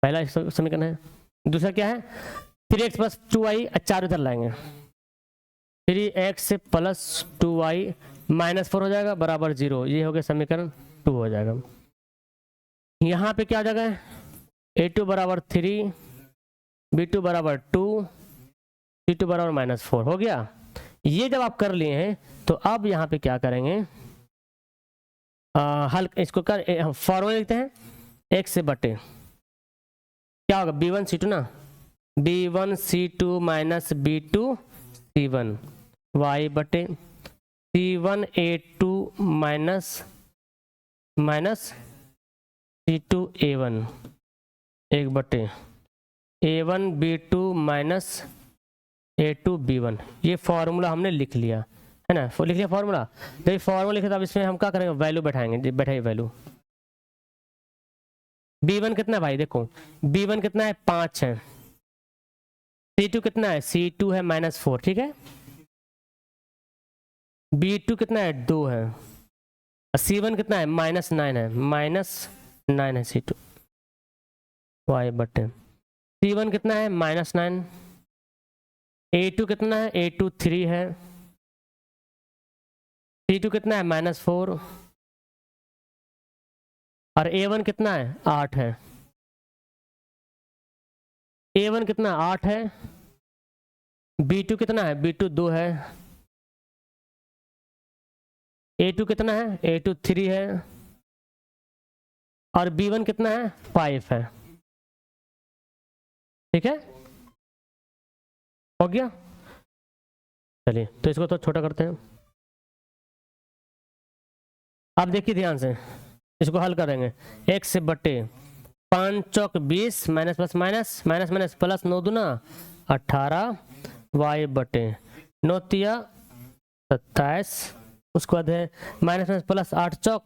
पहला समीकरण है, दूसरा क्या है 3x + 2y, 4 इधर लाएंगे, 3x + 2y -4 हो जाएगा बराबर 0, ये हो गया समीकरण 2 हो जाएगा। यहाँ पे क्या हो जाएगा, a2 = 3, b2 = 2, c2 = -4 हो गया। ये जब आप कर लिए हैं तो अब यहाँ पे क्या करेंगे, हल इसको कर फॉर्मूला लिखते हैं, x से बटे क्या होगा b1 c2 ना, b1 c2 - b2 c1 y बटे c1 a2 - c2 a1 1 बटे a1 b2 - a2 b1। ये फॉर्मूला हमने लिख लिया है ना, लिख लिया फॉर्मूला। तो ये फॉर्मूला लिखे, तो अब इसमें हम क्या करेंगे, वैल्यू बैठाएंगे, बैठाइए वैल्यू। b1 कितना है भाई, देखो b1 कितना है 5 है, c2 कितना है, c2 है -4। ठीक है, b2 कितना है 2 है, c1 कितना है -9 है, -9 है c2 y बटे c1 कितना है -9, a2 कितना है, a2 3 है, c2 कितना है -4 और a1 कितना है 8 है, a1 कितना 8 है, b2 कितना है, b2 2 है, a2 कितना है, a2 3 है और b1 कितना है 5 है। ठीक है, हो गया। चलिए तो इसको तो छोटा करते हैं। अब देखिए ध्यान से, इसको हल करेंगे, x से बटे 5 चौक 20 माइनस प्लस 9 दूना 18 y बटे 9 तिया 27, उसके बाद है माइनस प्लस 8 चौक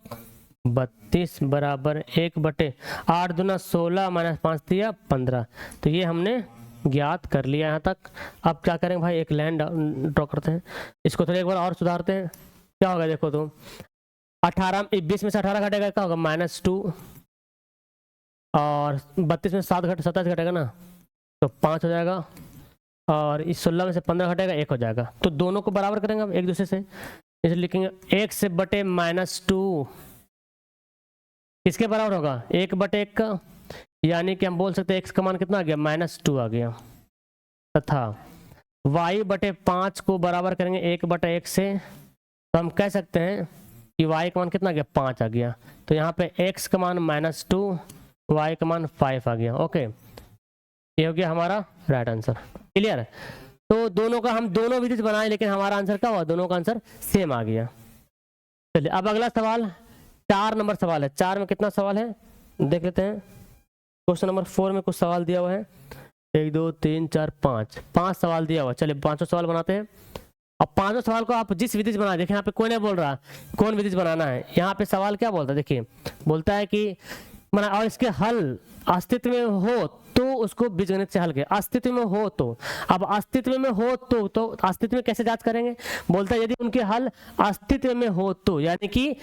32 बराबर 1 बटे 8 दूना 16 माइनस 5 तिया 15। तो ये हमने ज्ञात कर लिया यहाँ तक। अब क्या करेंगे भाई, एक लाइन ड्रॉ करते हैं, इसको थोड़ा एक बार और सुधारते हैं। क्या होगा देखो, तो 18 20 में से 18 घटेगा क्या होगा -2 और 32 में 27 घटेगा ना तो 5 हो जाएगा और इस 16 में से 15 घटेगा 1 हो जाएगा। तो दोनों को बराबर करेंगे अब एक दूसरे से, इसलिए लिखेंगे 1 से बटे -2 किसके बराबर होगा 1 बटे 1 का, यानी कि हम बोल सकते हैं x का मान कितना आ गया -2 आ गया, तथा y बटे 5 को बराबर करेंगे 1 बटे 1 से, तो हम कह सकते हैं कि y का मान कितना आ गया 5 आ गया। तो यहाँ पे x का मान -2, y का मान 5 आ गया। ओके, ये हो गया हमारा राइट आंसर। क्लियर है? तो दोनों का हम दोनों विधि से बनाए लेकिन हमारा आंसर क्या हुआ, दोनों का आंसर सेम आ गया। चलिए अब अगला सवाल 4 नंबर सवाल है। 4 में कितना सवाल है देख लेते हैं। क्वेश्चन नंबर 4 में कुछ सवाल दिया हुआ है, 1 2 3 4 5 सवाल दिया हुआ। चलिए 5 सवाल बनाते हैं। अब 5 सवाल को आप जिस विधि से बना, देखिए यहाँ पे कोई नहीं बोल रहा कौन विधि से बनाना है। यहाँ पे सवाल क्या बोलता है, देखिए बोलता है कि माना और इसके हल अस्तित्व में हो तो उसको बीजगणित से हल के, अस्तित्व में हो तो। अब अस्तित्व में हो तो अस्तित्व में कैसे जांच करेंगे, बोलता है यदि उनके हल अस्तित्व में हो तो, यानी कि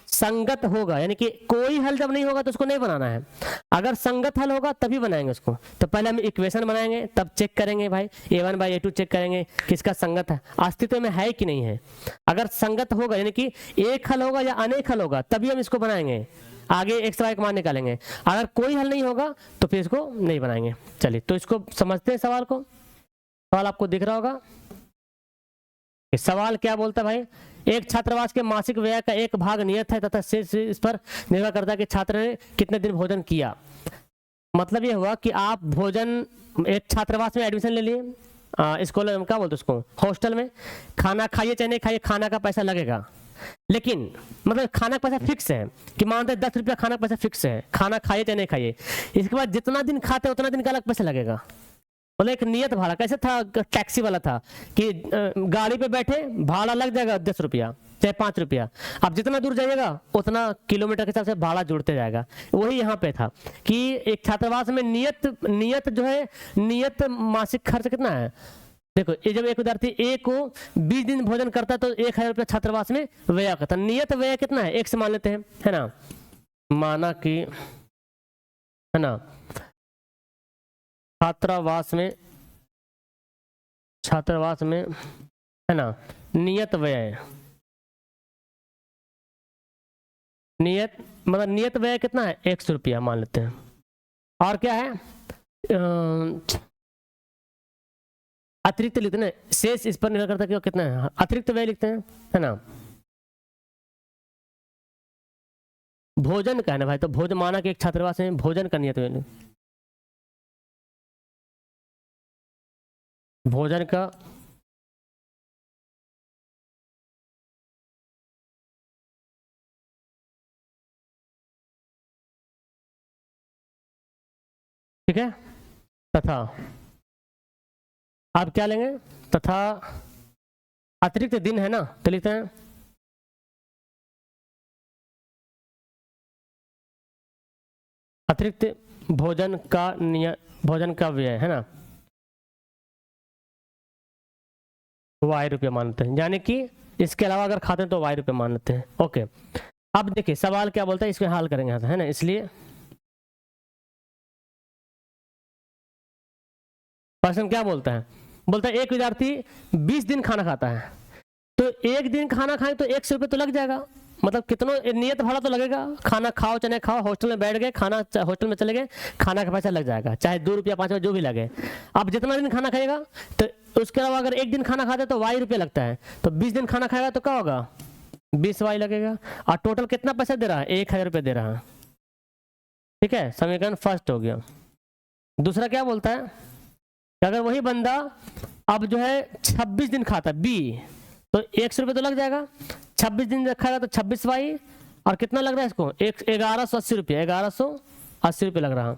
संगत होगा, यानी कि कोई हल जब नहीं होगा तो उसको नहीं बनाना है, अगर संगत हल होगा तभी बनाएंगे उसको। तो पहले हम इक्वेशन बनाएंगे तब चेक करेंगे भाई a1/a2 चेक करेंगे किसका संगत है, अस्तित्व में है कि नहीं है। अगर संगत होगा यानी कि एक हल होगा या अनेक हल होगा तभी हम इसको बनाएंगे, आगे x y का मान निकालेंगे। अगर कोई हल नहीं होगा तो फिर इसको नहीं बनाएंगे। चलिए तो इसको समझते हैं सवाल को। सवाल आपको दिख रहा होगा, सवाल क्या बोलता है भाई, एक छात्रावास के मासिक व्यय का एक भाग नियत है तथा शेष इस पर निर्भर करता है कि छात्र ने कितने दिन भोजन किया। मतलब ये हुआ कि आप भोजन, एक छात्रावास में एडमिशन ले लिए, स्कूल क्या बोलते उसको, हॉस्टल में, खाना खाइए चाहे नहीं खाइए खाना का पैसा लगेगा, लेकिन मतलब खाना का पैसा फिक्स है कि मानते 10 रुपया खाना का पैसा फिक्स है, खाना खाइए चाहे नहीं खाइए। इसके बाद जितना दिन खाते उतना दिन का अलग पैसा लगेगा, मतलब एक नियत भाड़ा। कैसे था, टैक्सी वाला था कि गाड़ी पे बैठे भाड़ा लग जाएगा 10 रुपया चाहे 5 रुपया, अब जितना दूर जाइएगा उतना किलोमीटर के हिसाब से भाड़ा जुड़ते जाएगा। वही यहाँ पे था कि एक छात्रावास में नियत जो है, नियत मासिक खर्च कितना है। देखो ये जब एक विद्यार्थी ए को 20 दिन भोजन करता है तो 1000 रुपया छात्रावास में व्यय करता है। नियत व्यय कितना है, 1 से मान लेते हैं, है ना, माना कि, है ना, छात्रावास में है ना नियत व्यय, नियत मतलब नियत व्यय कितना है, 100 रुपया मान लेते हैं। और क्या है, अतिरिक्त लिखते हैं, शेष इस पर निर्भर करता है कि कितना है, अतिरिक्त व्यय लिखते हैं, है ना। भोजन का है ना भाई, तो भोजन माना कि एक छात्रावास में भोजन का नियत व्यय, भोजन का ठीक है, तथा आप क्या लेंगे, तथा अतिरिक्त दिन है ना, तो लिखते हैं अतिरिक्त भोजन का व्यय, है ना, y रुपया मान लेते हैं, यानी कि इसके अलावा अगर खाते हैं तो y रुपया मान लेते हैं। ओके, अब देखिए सवाल क्या बोलता है, इसमें हल करेंगे, है ना। इसलिए प्रश्न क्या बोलता है, बोलता है एक विद्यार्थी 20 दिन खाना खाता है, तो एक दिन खाना खाए तो 100 रुपये तो लग जाएगा, मतलब कितना नियत भाड़ा तो लगेगा, खाना खाओ चाहे खाओ, हॉस्टल में बैठ गए, खाना हॉस्टल में चले गए, खाना का पैसा लग जाएगा, चाहे 2 रुपया 5 रुपया जो भी लगे। अब जितना दिन खाना खाएगा तो उसके अलावा अगर एक दिन खाना खाते तो y रुपये लगता है, तो 20 दिन खाना खाएगा तो क्या होगा, 20 y लगेगा। और टोटल कितना पैसा दे रहा है, 1000 रुपये दे रहा है। ठीक है, समीकरण फर्स्ट हो गया। दूसरा क्या बोलता है कि अगर वही बंदा अब जो है 26 दिन खाता है बी, तो 100 रुपये तो लग जाएगा, 26 दिन रखा तो 26 वाई, और कितना लग रहा है इसको, 1180 रुपये, 1180 रुपये लग रहा।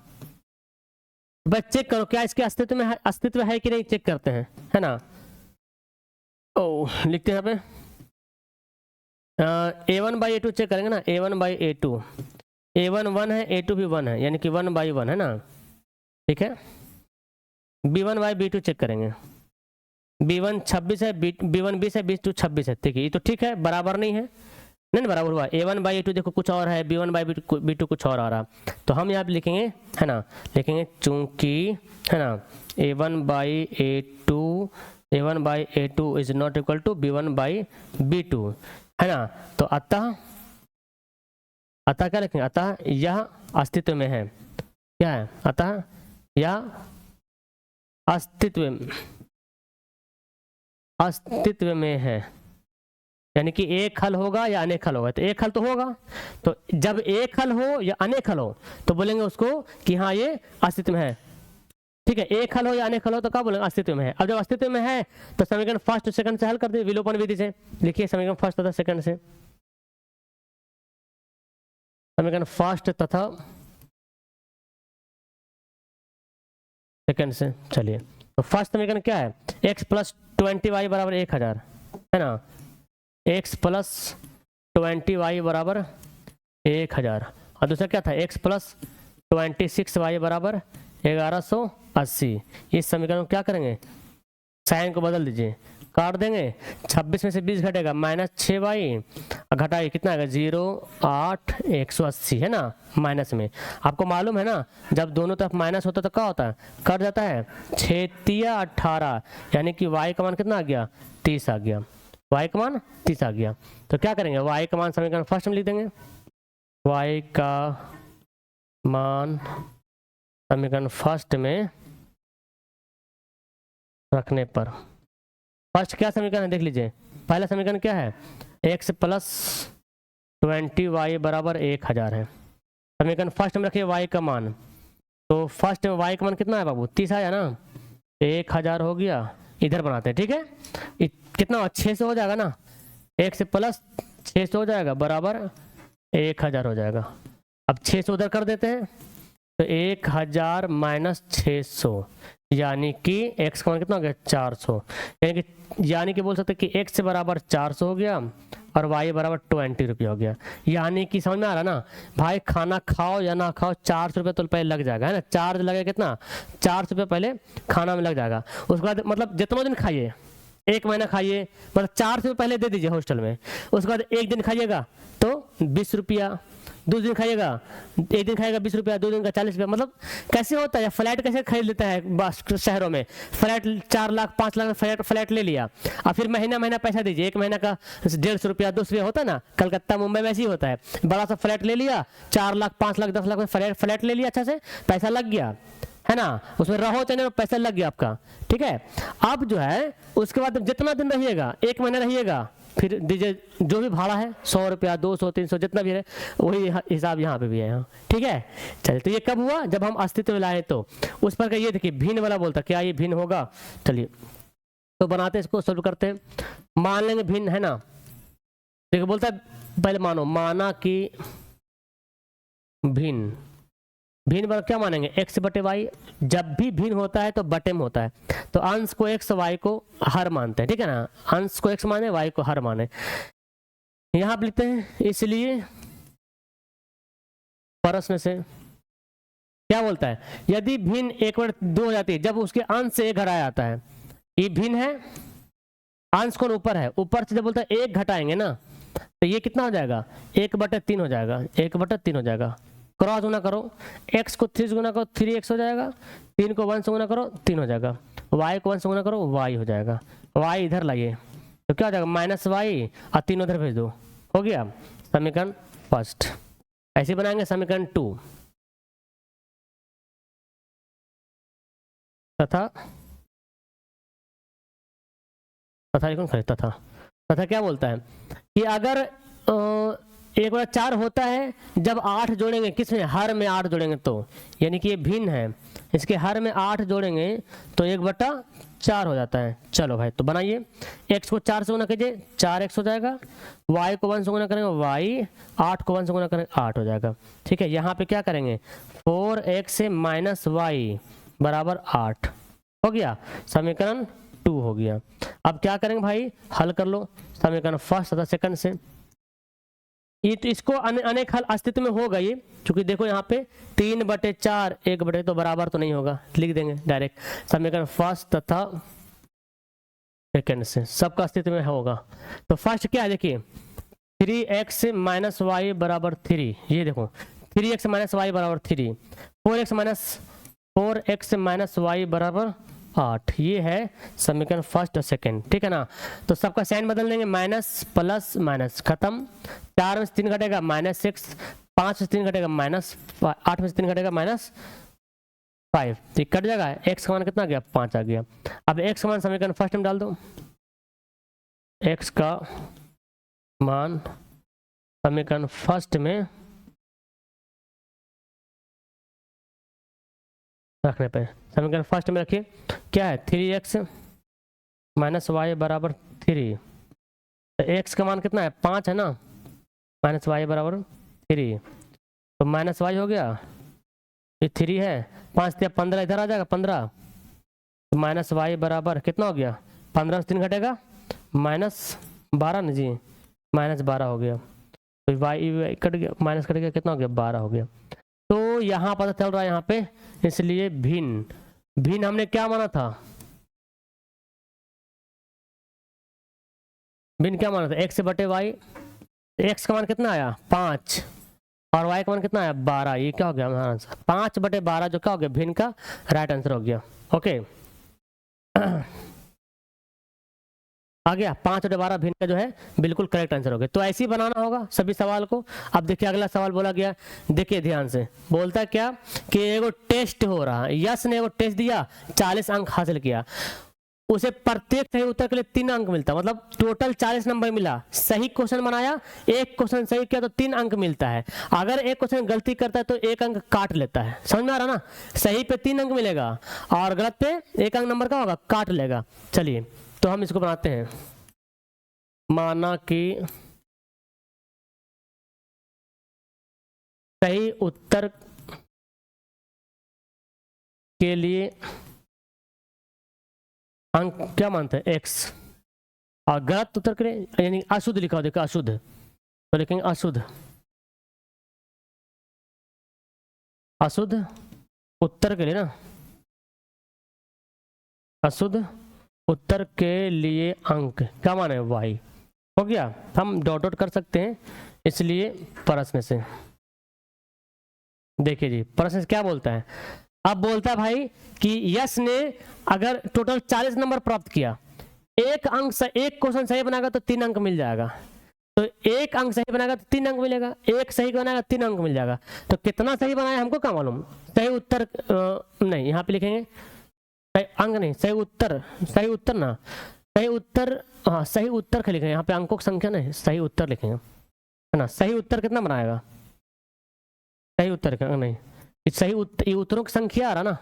बस चेक करो क्या इसके अस्तित्व है कि नहीं, चेक करते हैं, है ना। ओ लिखते हैं यहाँ पे a1/a2 चेक करेंगे ना, a1/a2, a1 1 है, a2 भी 1 है, यानी कि 1/1 है ना। ठीक है, b1/b2 चेक करेंगे, b1 26 है, b1 20 है, b2 26 है। ठीक है, ये तो ठीक है, बराबर नहीं है, नहीं बराबर हुआ। a1/a2 देखो कुछ और है, b1/b2 कुछ और आ रहा, तो हम यहाँ पे लिखेंगे, है ना, लिखेंगे चूंकि, है ना, a1/a2 is not equal to b1/b2, है ना। तो अतः क्या लिखेंगे, अतः यह अस्तित्व में है, क्या है, अतः यह अस्तित्व में है, यानी कि एक हल होगा या अनेक हल होगा। तो एक हल तो होगा, तो जब एक हल हो या अनेक हल हो तो बोलेंगे उसको कि हाँ ये अस्तित्व में है। ठीक है, एक हल हो या अनेक हल हो तो क्या बोलेंगे, अस्तित्व में है। अब जब अस्तित्व में है तो समीकरण फर्स्ट सेकंड से हल कर दे, विलोपन विधि से। लिखिए समीकरण फर्स्ट तथा सेकंड से, समीकरण फर्स्ट तथा सेकंड से। चलिए तो फर्स्ट समीकरण क्या है, x + 20y बराबर 1000, है ना, x + 20y बराबर 1000। और दूसरा क्या था, x प्लस 26y बराबर 1180। इस समीकरण को क्या करेंगे, साइन को बदल दीजिए, काट देंगे, 26 में से 20 घटेगा -6y, घटाइए कितना आएगा 0, 8, 180 है ना, माइनस में। आपको मालूम है ना, जब दोनों तरफ माइनस होता है तो क्या होता है, कट जाता है, 6 × 18, यानी कि y का मान कितना आ गया, 30 आ गया, y का मान 30 आ गया। तो क्या करेंगे, y का मान समीकरण फर्स्ट में लिख देंगे, y का मान समीकरण फर्स्ट में रखने पर, फर्स्ट क्या समीकरण है देख लीजिए, पहला समीकरण क्या है, x प्लस 20y बराबर 1000 है। समीकरण फर्स्ट में रखिए y का मान, तो फर्स्ट में y का मान कितना है बाबू, 30 आया ना, 1000 हो गया, इधर बनाते हैं, ठीक है, कितना 600 हो जाएगा ना, x प्लस 600 हो जाएगा बराबर 1000 हो जाएगा। अब 600 उधर कर देते हैं, तो 1000 माइनस 600, यानी कि x का मान कितना हो गया, 400, यानी कि बोल सकते कि x बराबर 400 हो गया और y बराबर 20 रुपये हो गया। यानी कि समझ में आ रहा ना भाई, खाना खाओ या ना खाओ 400 रुपये तो पहले लग जाएगा, है ना, चार्ज लगेगा कितना, 400 रुपये पहले खाना में लग जाएगा। उसके बाद मतलब जितना दिन खाइए, 1 महीना खाइए, मतलब 400 रुपये पहले दे दीजिए हॉस्टल में, उसके बाद 1 दिन खाइएगा तो 20 रुपया, 2 दिन खाइएगा, 1 दिन खाएगा 20 रुपया, 2 दिन का 40 रुपया। मतलब कैसे होता है, फ्लैट कैसे खरीद लेता है बस शहरों में, फ्लैट 4 लाख 5 लाख में फ्लैट ले लिया, और फिर महीना महीना पैसा दीजिए, 1 महीना का 150 रुपया 200 रुपया होता है ना, कलकत्ता मुंबई में ऐसे ही होता है, बड़ा सा फ्लैट ले लिया, 4 लाख 5 लाख 10 लाख में फ्लैट ले लिया, अच्छा से पैसा लग गया, है ना, उसमें रहो चाहे पैसा लग गया आपका, ठीक है। अब जो है उसके बाद जितना दिन रहिएगा, 1 महीना रहिएगा, फिर दीजिए जो भी भाड़ा है, 100 रुपया 200 300 जितना भी है, वही हिसाब यहाँ पे भी है, यहाँ ठीक है। चलिए, तो ये कब हुआ, जब हम अस्तित्व में लाए, तो उस पर का ये देखिए भिन्न वाला बोलता, क्या ये भिन्न होगा, चलिए तो बनाते इसको, सोल्व करते हैं, मान लेंगे भिन्न है ना, देखिए बोलता है पहले मानो, माना कि भिन्न, भिन्न पर क्या मानेंगे, x बटे वाई, जब भी भिन्न होता है तो बटे में होता है, तो अंश को x y को हर मानते हैं, ठीक है ना, अंश को x माने y को हर माने, यहां पर लिखते हैं। इसलिए प्रश्न से क्या बोलता है, यदि भिन्न 1/2 हो जाती है, जब उसके अंश से 1 घटाया जाता है, ये भिन्न है, अंश कौन ऊपर है, ऊपर से जब बोलता है 1 घटाएंगे ना, तो ये कितना हो जाएगा, 1/3 हो जाएगा, 1/3 हो जाएगा, क्रॉस गुना करो, x को 3 से गुना करो 3x हो जाएगा, 3 को 1 से गुना करो 3 हो जाएगा, y को 1 से गुना करो y हो जाएगा, y इधर लाइए तो क्या हो जाएगा -y, और 3 उधर भेज दो, हो गया समीकरण फर्स्ट। ऐसे बनाएंगे समीकरण 2, तथा तथा क्या बोलता है कि अगर 1/4 होता है जब 8 जोड़ेंगे, किसमें, हर में 8 जोड़ेंगे तो, यानी कि ये भिन्न है, इसके हर में 8 जोड़ेंगे तो 1/4 हो जाता है। चलो भाई तो बनाइए, x को 4 से गुना कीजिए 4x हो जाएगा, y को 1 से गुना करेंगे y, 8 को 1 से गुना करेंगे 8 हो जाएगा, ठीक है। यहाँ पे क्या करेंगे, 4x से -y बराबर 8 हो गया, समीकरण 2 हो गया। अब क्या करेंगे भाई, हल कर लो समीकरण फर्स्ट तथा सेकंड से, ये तो इसको अनेक हल अस्तित्व में होगा ये, क्योंकि देखो यहाँ पे 3/4 1/, तो बराबर तो नहीं होगा, लिख देंगे डायरेक्ट समीकरण फर्स्ट तथा सेकंड से, सबका अस्तित्व में होगा। तो फर्स्ट क्या है देखिए, 3x - y बराबर 3, ये देखो 3x - y बराबर 3, 4x - y बराबर 8, ये है समीकरण फर्स्ट और सेकंड, ठीक है ना। तो सबका साइन बदल देंगे, माइनस प्लस माइनस खत्म, 4 में से 3 घटेगा -6, 5 में से 3 घटेगा -8 में से 3 घटेगा -5, तो कट जाएगा, x का मान कितना गया 5 आ गया। अब x का मान समीकरण फर्स्ट में डाल दो, x का मान समीकरण फर्स्ट में रखने पे, समीकरण फर्स्ट में रखिए, क्या है 3x - y बराबर 3, तो x का मान कितना है 5 है ना, -y बराबर 3, तो -y हो गया, ये 3 है, 5 से 15 इधर आ जाएगा 15, तो -y बराबर कितना हो गया, 15 से 3 घटेगा -12 ना जी, -12 हो गया। तो वाई कट गया, माइनस कट गया, कितना हो गया 12 हो गया। तो यहाँ पता चल रहा है यहाँ पे, इसलिए भिन्न, भिन्न हमने क्या माना था, भिन्न क्या माना था, एक्स बटे वाई, एक्स का मान कितना आया 5 और वाई का मान कितना आया 12, ये क्या हो गया हमारा आंसर 5/12 जो क्या हो गया भिन्न का राइट आंसर हो गया। ओके आ गया 5/12 भिन्न का जो है बिल्कुल करेक्ट आंसर हो गया। तो ऐसे ही बनाना होगा सभी सवाल को। अब देखिए अगला सवाल बोला गया, देखिए ध्यान से, बोलता है क्या कि एगो टेस्ट हो रहा है, यश ने एगो टेस्ट दिया 40 अंक हासिल किया, उसे प्रत्येक सही उत्तर के लिए 3 अंक मिलता, मतलब टोटल 40 नंबर मिला। सही क्वेश्चन बनाया, एक क्वेश्चन सही किया तो 3 अंक मिलता है, अगर एक क्वेश्चन गलती करता है तो 1 अंक काट लेता है। समझ में आ रहा ना, सही पे 3 अंक मिलेगा और गलत पे 1 अंक नंबर का होगा काट लेगा। चलिए तो हम इसको बनाते हैं, माना कि सही उत्तर के लिए अंक क्या मानते हैं x, और गलत उत्तर के लिए यानी अशुद्ध लिखा हो, देखो अशुद्ध, तो लिखेंगे अशुद्ध, अशुद्ध उत्तर के लिए ना, अशुद्ध उत्तर के लिए अंक क्या माने y हो गया। हम डॉट डॉट कर सकते हैं, इसलिए प्रश्न से देखिए जी, प्रश्न से क्या बोलता है, अब बोलता है भाई कि यश ने अगर टोटल 40 नंबर प्राप्त किया, एक अंक एक क्वेश्चन सही बनाएगा तो 3 अंक मिल जाएगा, तो एक अंक सही बनाएगा तो 3 अंक मिलेगा, एक सही बनाएगा 3 अंक मिल जाएगा। तो कितना सही बनाया हमको क्या मालूम, सही उत्तर नहीं यहाँ पे लिखेंगे, सही अंक नहीं, सही उत्तर, सही उत्तर ना, सही उत्तर, हाँ सही उत्तर का लिखेंगे, यहाँ पे अंकों की संख्या नहीं, सही उत्तर लिखेंगे है ना। सही उत्तर कितना बनाएगा, सही उत्तर का नहीं, सही ये उत्तरों की संख्या आ रहा ना।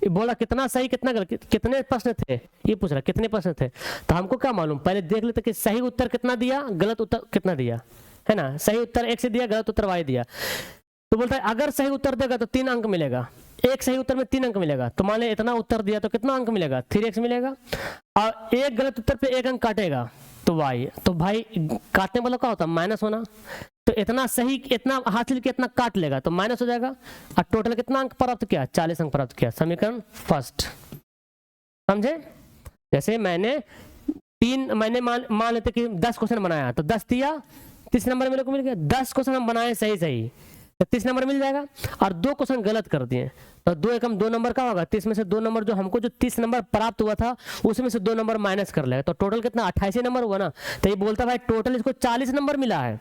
ये बोला कितना सही कितना गलत, कितने प्रश्न थे, ये पूछ रहा कितने प्रश्न थे, तो हमको क्या मालूम, पहले देख लेते कि सही उत्तर कितना दिया, गलत उत्तर कितना दिया, है ना। सही उत्तर x से दिया, गलत उत्तर y दिया, तो बोलता है अगर सही उत्तर देगा तो 3 अंक मिलेगा, एक सही उत्तर में 3 अंक मिलेगा, तो मान ले इतना उत्तर दिया तो कितना अंक मिलेगा 3x मिलेगा, और एक गलत उत्तर पे 1 अंक काटेगा तो y, तो भाई काटने वाला क्या होता है माइनस होना, तो इतना सही इतना हासिल किया इतना काट लेगा तो माइनस हो जाएगा, और टोटल कितना अंक प्राप्त किया 40 अंक प्राप्त किया। समीकरण फर्स्ट, समझे। जैसे मैंने मान लेते कि 10 क्वेश्चन बनाया तो 10 दिया, 30 नंबर मेरे को मिल गया, 10 क्वेश्चन हम बनाए सही सही तो 30 नंबर मिल जाएगा, और 2 क्वेश्चन गलत कर दिए तो 2 एकम 2 नंबर का होगा, 30 में से 2 नंबर जो हमको जो 30 नंबर प्राप्त हुआ था उसमें से 2 नंबर माइनस कर लेगा, तो टोटल कितना 28 नंबर हुआ ना। तो ये बोलता भाई टोटल इसको 40 नंबर मिला है,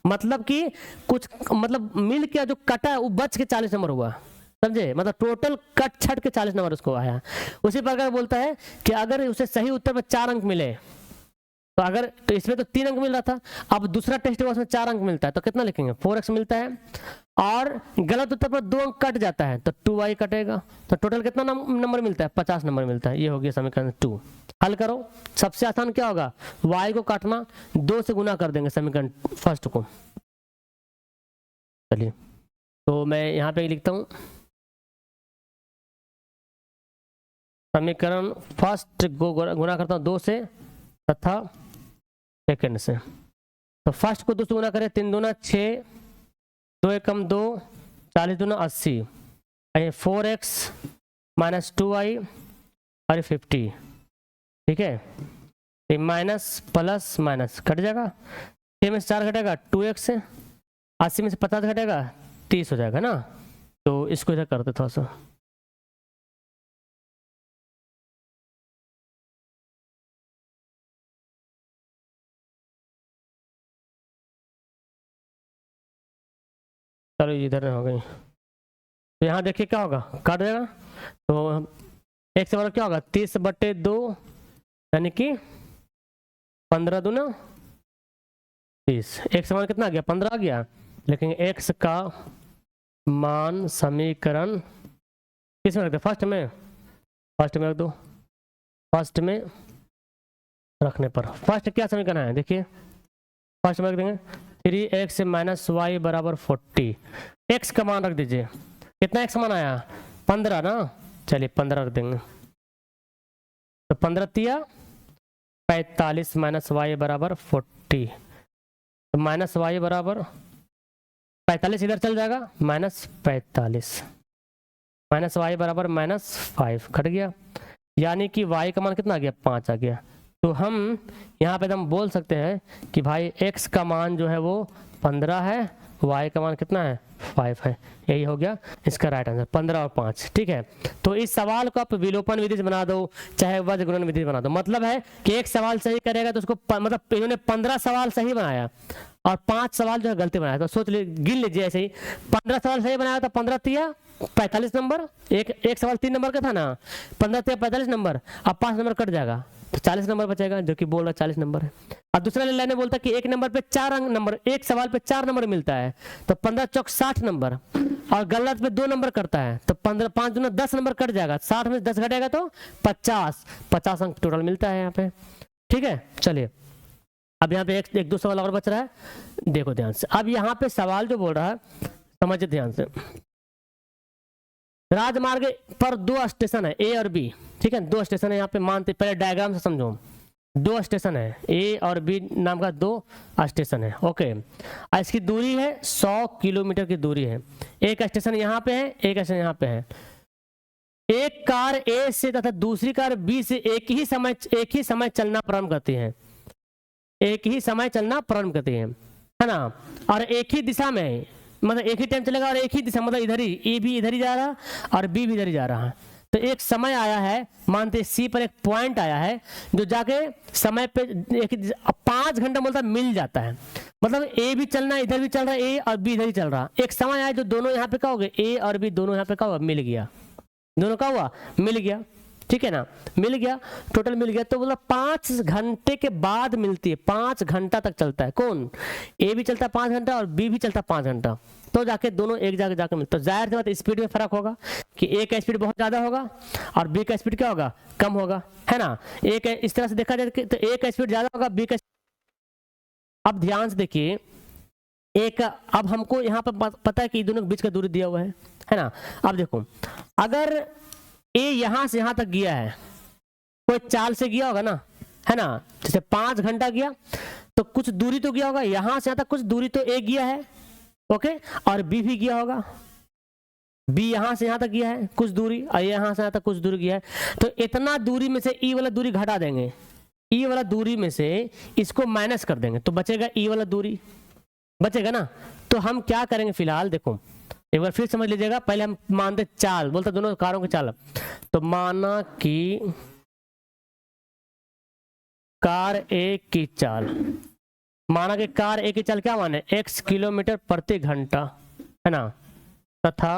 मतलब कि कुछ मतलब मिल के जो कटा है वो बच के 40 नंबर हुआ, समझे, मतलब टोटल कट छट के 40 नंबर उसको आया। उसी प्रकार बोलता है कि अगर उसे सही उत्तर में 4 अंक मिले, तो अगर तो इसमें तो 3 अंक मिल रहा था, अब दूसरा टेस्ट हुआ उसमें 4 अंक मिलता है तो कितना लिखेंगे 4x मिलता है, और गलत उत्तर पर 2 अंक कट जाता है तो 2y कटेगा, तो टोटल कितना नंबर मिलता है 50 नंबर मिलता है। ये हो गया समीकरण 2। हल करो, सबसे आसान क्या होगा, y को काटना, 2 से गुना कर देंगे समीकरण फर्स्ट को। चलिए तो मैं यहाँ पे लिखता हूँ समीकरण फर्स्ट को गुना करता हूँ 2 से तथा सेकंड से, तो फर्स्ट को 2 से गुना करें, 3 दूना 6, 2 एकम 2, 40 दूना 80, 4x माइनस 2y और 50, ठीक है, ये माइनस प्लस माइनस कट जाएगा, 6 में से 4 घटेगा 2x से, 80 में से 50 घटेगा 30 हो जाएगा ना। तो इसको इधर करते थोड़ा सा, चलो इधर हो गई, तो यहाँ देखिए क्या होगा काट देगा, तो एक से बड़ा क्या होगा 30/2 यानी कि 15 दूना 30, एक से मान कितना आ गया 15 आ गया, लेकिन x का मान समीकरण किस में रख दो, फर्स्ट में रख दो, फर्स्ट में रखने पर फर्स्ट क्या समीकरण है देखिए, फर्स्ट में रख देंगे 3x माइनस वाई बराबर 40, x का मान रख दीजिए, कितना x मान आया 15 ना, चलिए 15 रख देंगे, तो 15 तिया 45 माइनस वाई बराबर 40, तो माइनस वाई बराबर 45 इधर चल जाएगा, -45, माइनस वाई बराबर -5 कट गया, यानी कि y का मान कितना आ गया, 5 आ गया। तो हम यहाँ पे हम बोल सकते हैं कि भाई x का मान जो है वो 15 है, y का मान कितना है, 5 है। यही हो गया इसका राइट आंसर, 15 और 5। ठीक है, तो इस सवाल को आप विलोपन विधि से बना दो चाहे वज्र गुणन विधि से बना दो, मतलब है कि एक सवाल सही करेगा तो उसको मतलब इन्होंने 15 सवाल सही बनाया और 5 सवाल जो है गलती बनाया। तो सोच लीजिए, गिन लीजिए ऐसे ही, 15 सवाल सही बनाया तो 15 तिया 45 नंबर, एक सवाल 3 नंबर का था ना, 15 तिया 45 नंबर, अब 5 नंबर कट जाएगा तो 40 नंबर बचेगा, जो कि बोल रहा 40 नंबर है। अब दूसरा लाइन बोलता है कि एक नंबर पे 4 अंक नंबर, एक सवाल पे 4 नंबर मिलता है, तो 15 चौक 60 नंबर, और गलत पे 2 नंबर करता है तो 15 5 दूना 10 नंबर कट जाएगा, 60 में 10 घटेगा तो 50 अंक टोटल मिलता है यहाँ पे। ठीक है, चलिए अब यहाँ पे एक दो सवाल और बच रहा है, देखो ध्यान से। अब यहाँ पे सवाल जो बोल रहा है समझिए ध्यान से, राजमार्ग पर 2 स्टेशन है ए और बी। ठीक है, 2 स्टेशन है यहाँ पे, मानते पहले डायग्राम से समझो, 2 स्टेशन है ए और बी नाम का 2 स्टेशन है। ओके, इसकी दूरी है 100 किलोमीटर की दूरी है, एक स्टेशन यहाँ पे है, एक स्टेशन यहाँ पे है। एक कार ए से तथा दूसरी कार बी से एक ही समय चलना प्रारंभ करती है, एक ही समय चलना प्रारंभ करती है ना, और एक ही दिशा में, मतलब एक ही टाइम चलेगा और एक ही दिशा, मतलब इधर ही, ए भी इधर ही जा रहा और बी भी इधर ही जा रहा है। तो एक समय आया है, मानते सी पर एक पॉइंट आया है जो जाके समय पे 5 घंटा मतलब मिल जाता है, मतलब ए भी चलना इधर भी चल रहा है, ए और बी इधर ही चल रहा। एक समय आया जो दोनों यहाँ पे क्या हो गए, ए और बी दोनों यहाँ पे क्या हुआ, मिल गया, दोनों का हुआ मिल गया। ठीक है ना, मिल गया, टोटल मिल गया, तो मतलब 5 घंटे के बाद मिलती है, 5 घंटा तक चलता है। कौन, ए भी चलता है 5 घंटा और बी भी चलता है 5 घंटा, तो जाके दोनों एक जगह जाकर मिलते। तो जाहिर सी बात स्पीड में फर्क होगा कि ए का स्पीड बहुत ज्यादा होगा और बी का स्पीड क्या होगा, कम होगा, है ना। एक इस तरह से देखा जाए तो ए का स्पीड ज्यादा होगा, बी का। अब ध्यान से देखिए, एक अब हमको यहाँ पर पता है कि दोनों के बीच का दूरी दिया हुआ है ना। अब देखो, अगर ए यहां से यहां तक गया है, कोई चाल से गया होगा ना, है ना, जैसे 5 घंटा गया तो कुछ दूरी तो गया होगा, यहां से यहां तक कुछ दूरी तो ए गया है, ओके, और बी भी गया होगा, बी यहां से यहां तक गया है कुछ दूरी, और यहां से यहां तक कुछ दूरी गया है। तो इतना दूरी में से ई वाला दूरी घटा देंगे, ई वाला दूरी में से इसको माइनस कर देंगे तो बचेगा ई वाला दूरी, बचेगा ना। तो हम क्या करेंगे फिलहाल, देखो एक बार फिर समझ लीजिएगा, पहले हम मानते चाल, बोलते दोनों कारों की चाल, तो माना कि कार ए की चाल, माना कि कार ए की चाल क्या माने, x किलोमीटर प्रति घंटा, है ना, तथा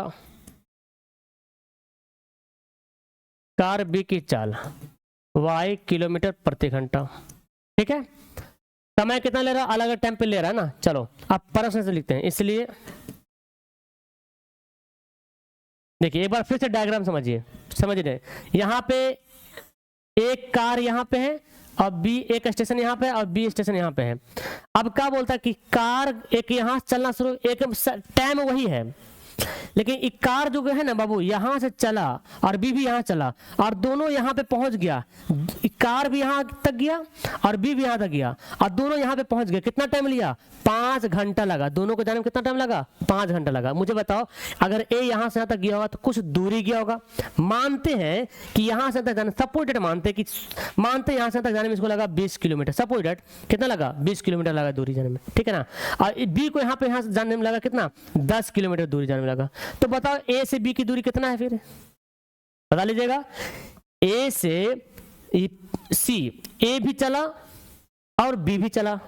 कार बी की चाल y किलोमीटर प्रति घंटा। ठीक है, समय कितना ले रहा है, अलग अलग टाइम पे ले रहा है ना। चलो अब प्रश्न से लिखते हैं, इसलिए देखिए एक बार फिर से डायग्राम समझिए, समझ रहे, यहाँ पे एक कार यहाँ पे है और बी, एक स्टेशन यहाँ पे और बी स्टेशन यहाँ पे है। अब क्या बोलता है कि कार एक यहाँ चलना शुरू, एक टाइम वही है, लेकिन एक कार जो है ना बाबू, यहाँ से चला और बी भी यहाँ चला और दोनों यहाँ पे पहुंच गया, कार भी यहाँ तक गया और बी भी यहाँ तक गया और दोनों यहाँ पे पहुंच गए। कितना टाइम लिया, 5 घंटा लगा, दोनों को जाने में कितना टाइम लगा, 5 घंटा लगा। मुझे बताओ, अगर ए यहाँ से यहाँ तक गया होगा तो कुछ दूरी गया होगा, मानते हैं कि यहाँ से तक जाने, सपोर्टेड मानते कि मानते यहाँ से तक जाने में इसको लगा 20 किलोमीटर, सपोर्टेड कितना लगा, 20 किलोमीटर लगा दूरी जाने में, ठीक है ना। और बी को यहाँ पे यहाँ जाने में लगा कितना, 10 किलोमीटर दूरी जाने में लगा। तो बताओ ए से बी की दूरी कितना है, फिर बता लीजिएगा। ए से सी, ए भी चला और बी भी चला,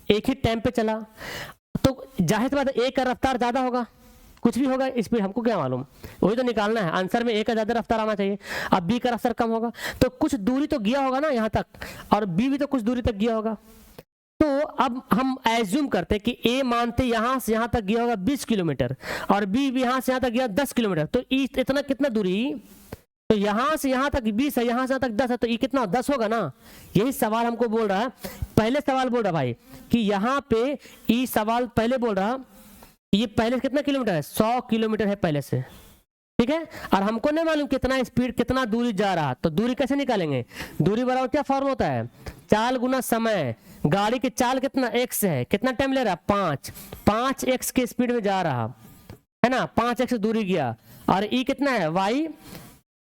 एक ही टाइम पे चला, तो जाहिर बात है ए का रफ्तार ज्यादा होगा, कुछ भी होगा स्पीड, हमको क्या मालूम, वही तो निकालना है आंसर में, ए का ज्यादा रफ्तार आना चाहिए, अब बी का रफ्तार कम होगा, तो कुछ दूरी तो गया होगा ना यहाँ तक, और बी भी तो कुछ दूरी तक गया होगा। तो अब हम एज्यूम करते हैं कि ए मानते यहां से यहां तक गया होगा 20 किलोमीटर और बी भी यहां से यहां तक गया 10 किलोमीटर, तो इतना कितना दूरी, तो यहां से यहां तक 20 है, यहां से यहां तक 10 है, तो ये कितना 10 होगा ना। यही सवाल हमको बोल रहा है, पहले सवाल बोल रहा भाई कि यहाँ पे ये सवाल पहले बोल रहा ये पहले से कितना किलोमीटर है, 100 किलोमीटर है पहले से, ठीक है। और हमको नहीं मालूम कितना स्पीड कितना दूरी जा रहा, तो दूरी कैसे निकालेंगे? दूरी बराबर क्या फॉर्म होता है? चाल गुना समय। गाड़ी की चाल कितना x है, कितना टाइम ले रहा है? 5x की स्पीड में जा रहा है ना, 5x दूरी गया। और e कितना है? y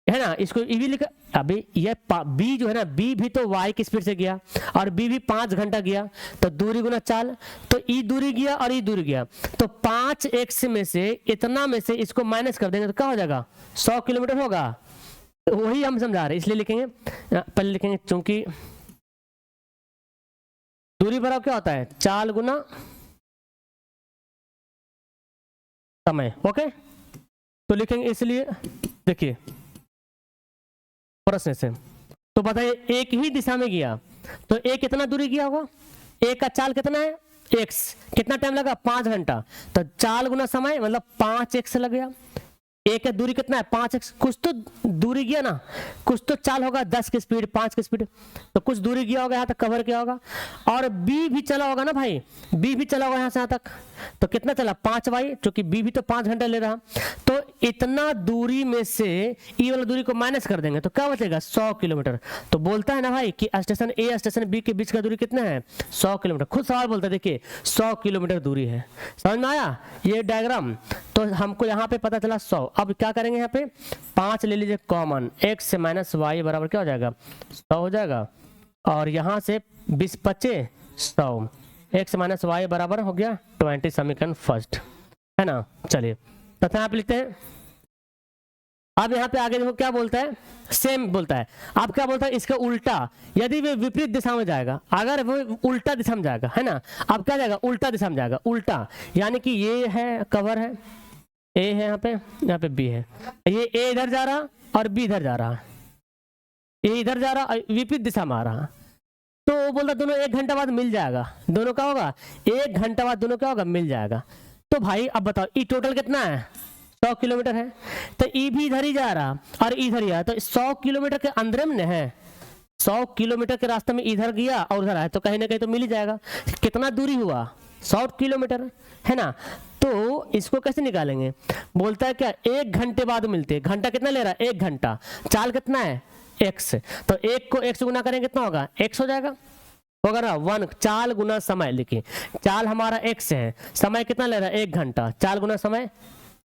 है ना, इसको e भी लिखा। अभी ये b जो है ना, b भी तो y की स्पीड से गया और b भी 5 घंटा गया, तो दूरी गुना चाल, तो e दूरी गया और e दूरी गया, तो 5x में से इतना में से इसको माइनस कर देंगे तो क्या हो जाएगा? 100 किलोमीटर होगा। वही हम समझा रहे हैं, इसलिए लिखेंगे, पहले लिखेंगे चूंकि दूरी बराबर क्या होता है? चाल गुना समय। ओके, तो लिखेंगे, इसलिए देखिए प्रश्न से तो बताइए एक ही दिशा में गया तो एक कितना दूरी गया होगा? एक का चाल कितना है? x। कितना टाइम लगा? 5 घंटा। तो चाल गुना समय मतलब 5x लग गया। एक का दूरी कितना है? 5x। कुछ तो दूरी गया ना, कुछ तो चाल होगा 10 की स्पीड 5 की स्पीड, तो कुछ दूरी गया होगा, यहाँ तक कवर किया होगा। और b भी चला होगा ना भाई, b भी चला होगा यहाँ से यहाँ तक, तो कितना चला? 5y, क्योंकि b भी तो 5 घंटा ले रहा। तो इतना दूरी में से e वाला दूरी को माइनस कर देंगे तो क्या बचेगा? 100 किलोमीटर। तो बोलता है ना भाई कि स्टेशन ए स्टेशन बी के बीच का दूरी कितना है? 100 किलोमीटर। खुद सवाल बोलता है, देखिए 100 किलोमीटर दूरी है। समझ में आया ये डायग्राम? तो हमको यहाँ पे पता चला 100। अब क्या करेंगे? यहाँ पे 5 ले लीजिए कॉमन, x से माइनस वाई बराबर क्या हो जाएगा? 100 हो जाएगा। और यहाँ से 20 बचे 100, x माइनस वाई बराबर हो गया 20, समीकरण फर्स्ट, है ना। चलिए तथा यहाँ पे लिखते हैं। अब यहाँ पे आगे देखो क्या बोलता है? सेम बोलता है। अब क्या बोलता है? इसका उल्टा, यदि वे विपरीत दिशा में जाएगा, अगर वो उल्टा दिशा में जाएगा, है ना। अब क्या जाएगा? उल्टा दिशा में जाएगा। उल्टा यानी कि ये है कवर है, ए है यहाँ पे बी है, ये ए इधर जा रहा और बी इधर जा रहा, ए इधर जा रहा विपरीत दिशा में आ रहा। तो वो बोलता दोनों 1 घंटा बाद मिल जाएगा। दोनों क्या होगा? 1 घंटा बाद दोनों क्या होगा? मिल जाएगा। तो भाई अब बताओ ई टोटल कितना है? 100 किलोमीटर है। तो ई भी इधर ही जा रहा और इधर ही आया, तो 100 किलोमीटर के अंदर में है। 100 किलोमीटर के रास्ते में इधर गया और उधर आया, तो कहीं ना कहीं तो मिल ही जाएगा। कितना दूरी हुआ? 100 किलोमीटर, है ना। तो इसको कैसे निकालेंगे? बोलता है क्या? 1 घंटे बाद मिलते हैं। घंटा कितना ले रहा है? 1 घंटा। चाल कितना है? x। तो 1 को x गुना करेंगे कितना होगा? x हो जाएगा, होगा ना 1। चाल गुना समय लिखिए, चाल हमारा x है, समय कितना ले रहा है? 1 घंटा। चाल गुना समय,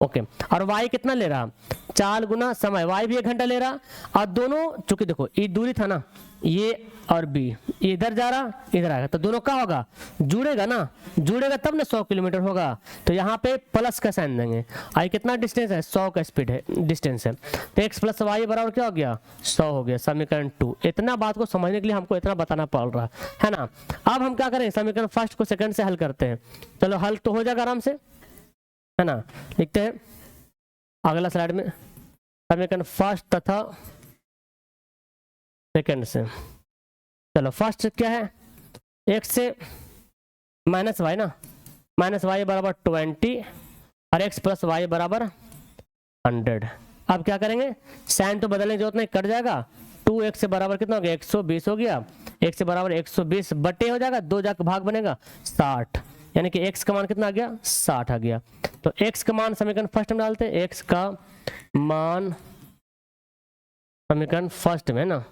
ओके। और y कितना ले रहा? चाल गुना समय, y भी 1 घंटा ले रहा। और दोनों चूंकि देखो ये दूरी था ना, ये और b, ये इधर जा रहा इधर आएगा, तो दोनों क्या होगा? जुड़ेगा ना, जुड़ेगा तब ना 100 किलोमीटर होगा। तो यहाँ पे प्लस का साइन देंगे। आई कितना डिस्टेंस है? 100 का स्पीड है, डिस्टेंस है। तो x प्लस वाई बराबर क्या हो गया? 100 हो गया, समीकरण 2। इतना बात को समझने के लिए हमको इतना बताना पड़ रहा है ना। अब हम क्या करें? समीकरण फर्स्ट को सेकंड से हल करते हैं। चलो हल तो हो जाएगा आराम से, है ना। लिखते हैं अगला स्लाइड में समीकरण फर्स्ट तथा सेकंड से। चलो फर्स्ट क्या है? x से माइनस वाई ना, माइनस वाई बराबर 20 और x प्लस वाई बराबर 100। अब क्या करेंगे? साइन तो बदलने की जरूरत नहीं, कट जाएगा। 2x से बराबर कितना हो गया? 120 हो गया। x से बराबर 120 बटे हो जाएगा, 2 जाकर भाग बनेगा 60, यानी कि x का मान कितना आ गया? 60 आ गया। तो x का मान समीकरण फर्स्ट में डालते हैं। x का मान समीकरण फर्स्ट में ना,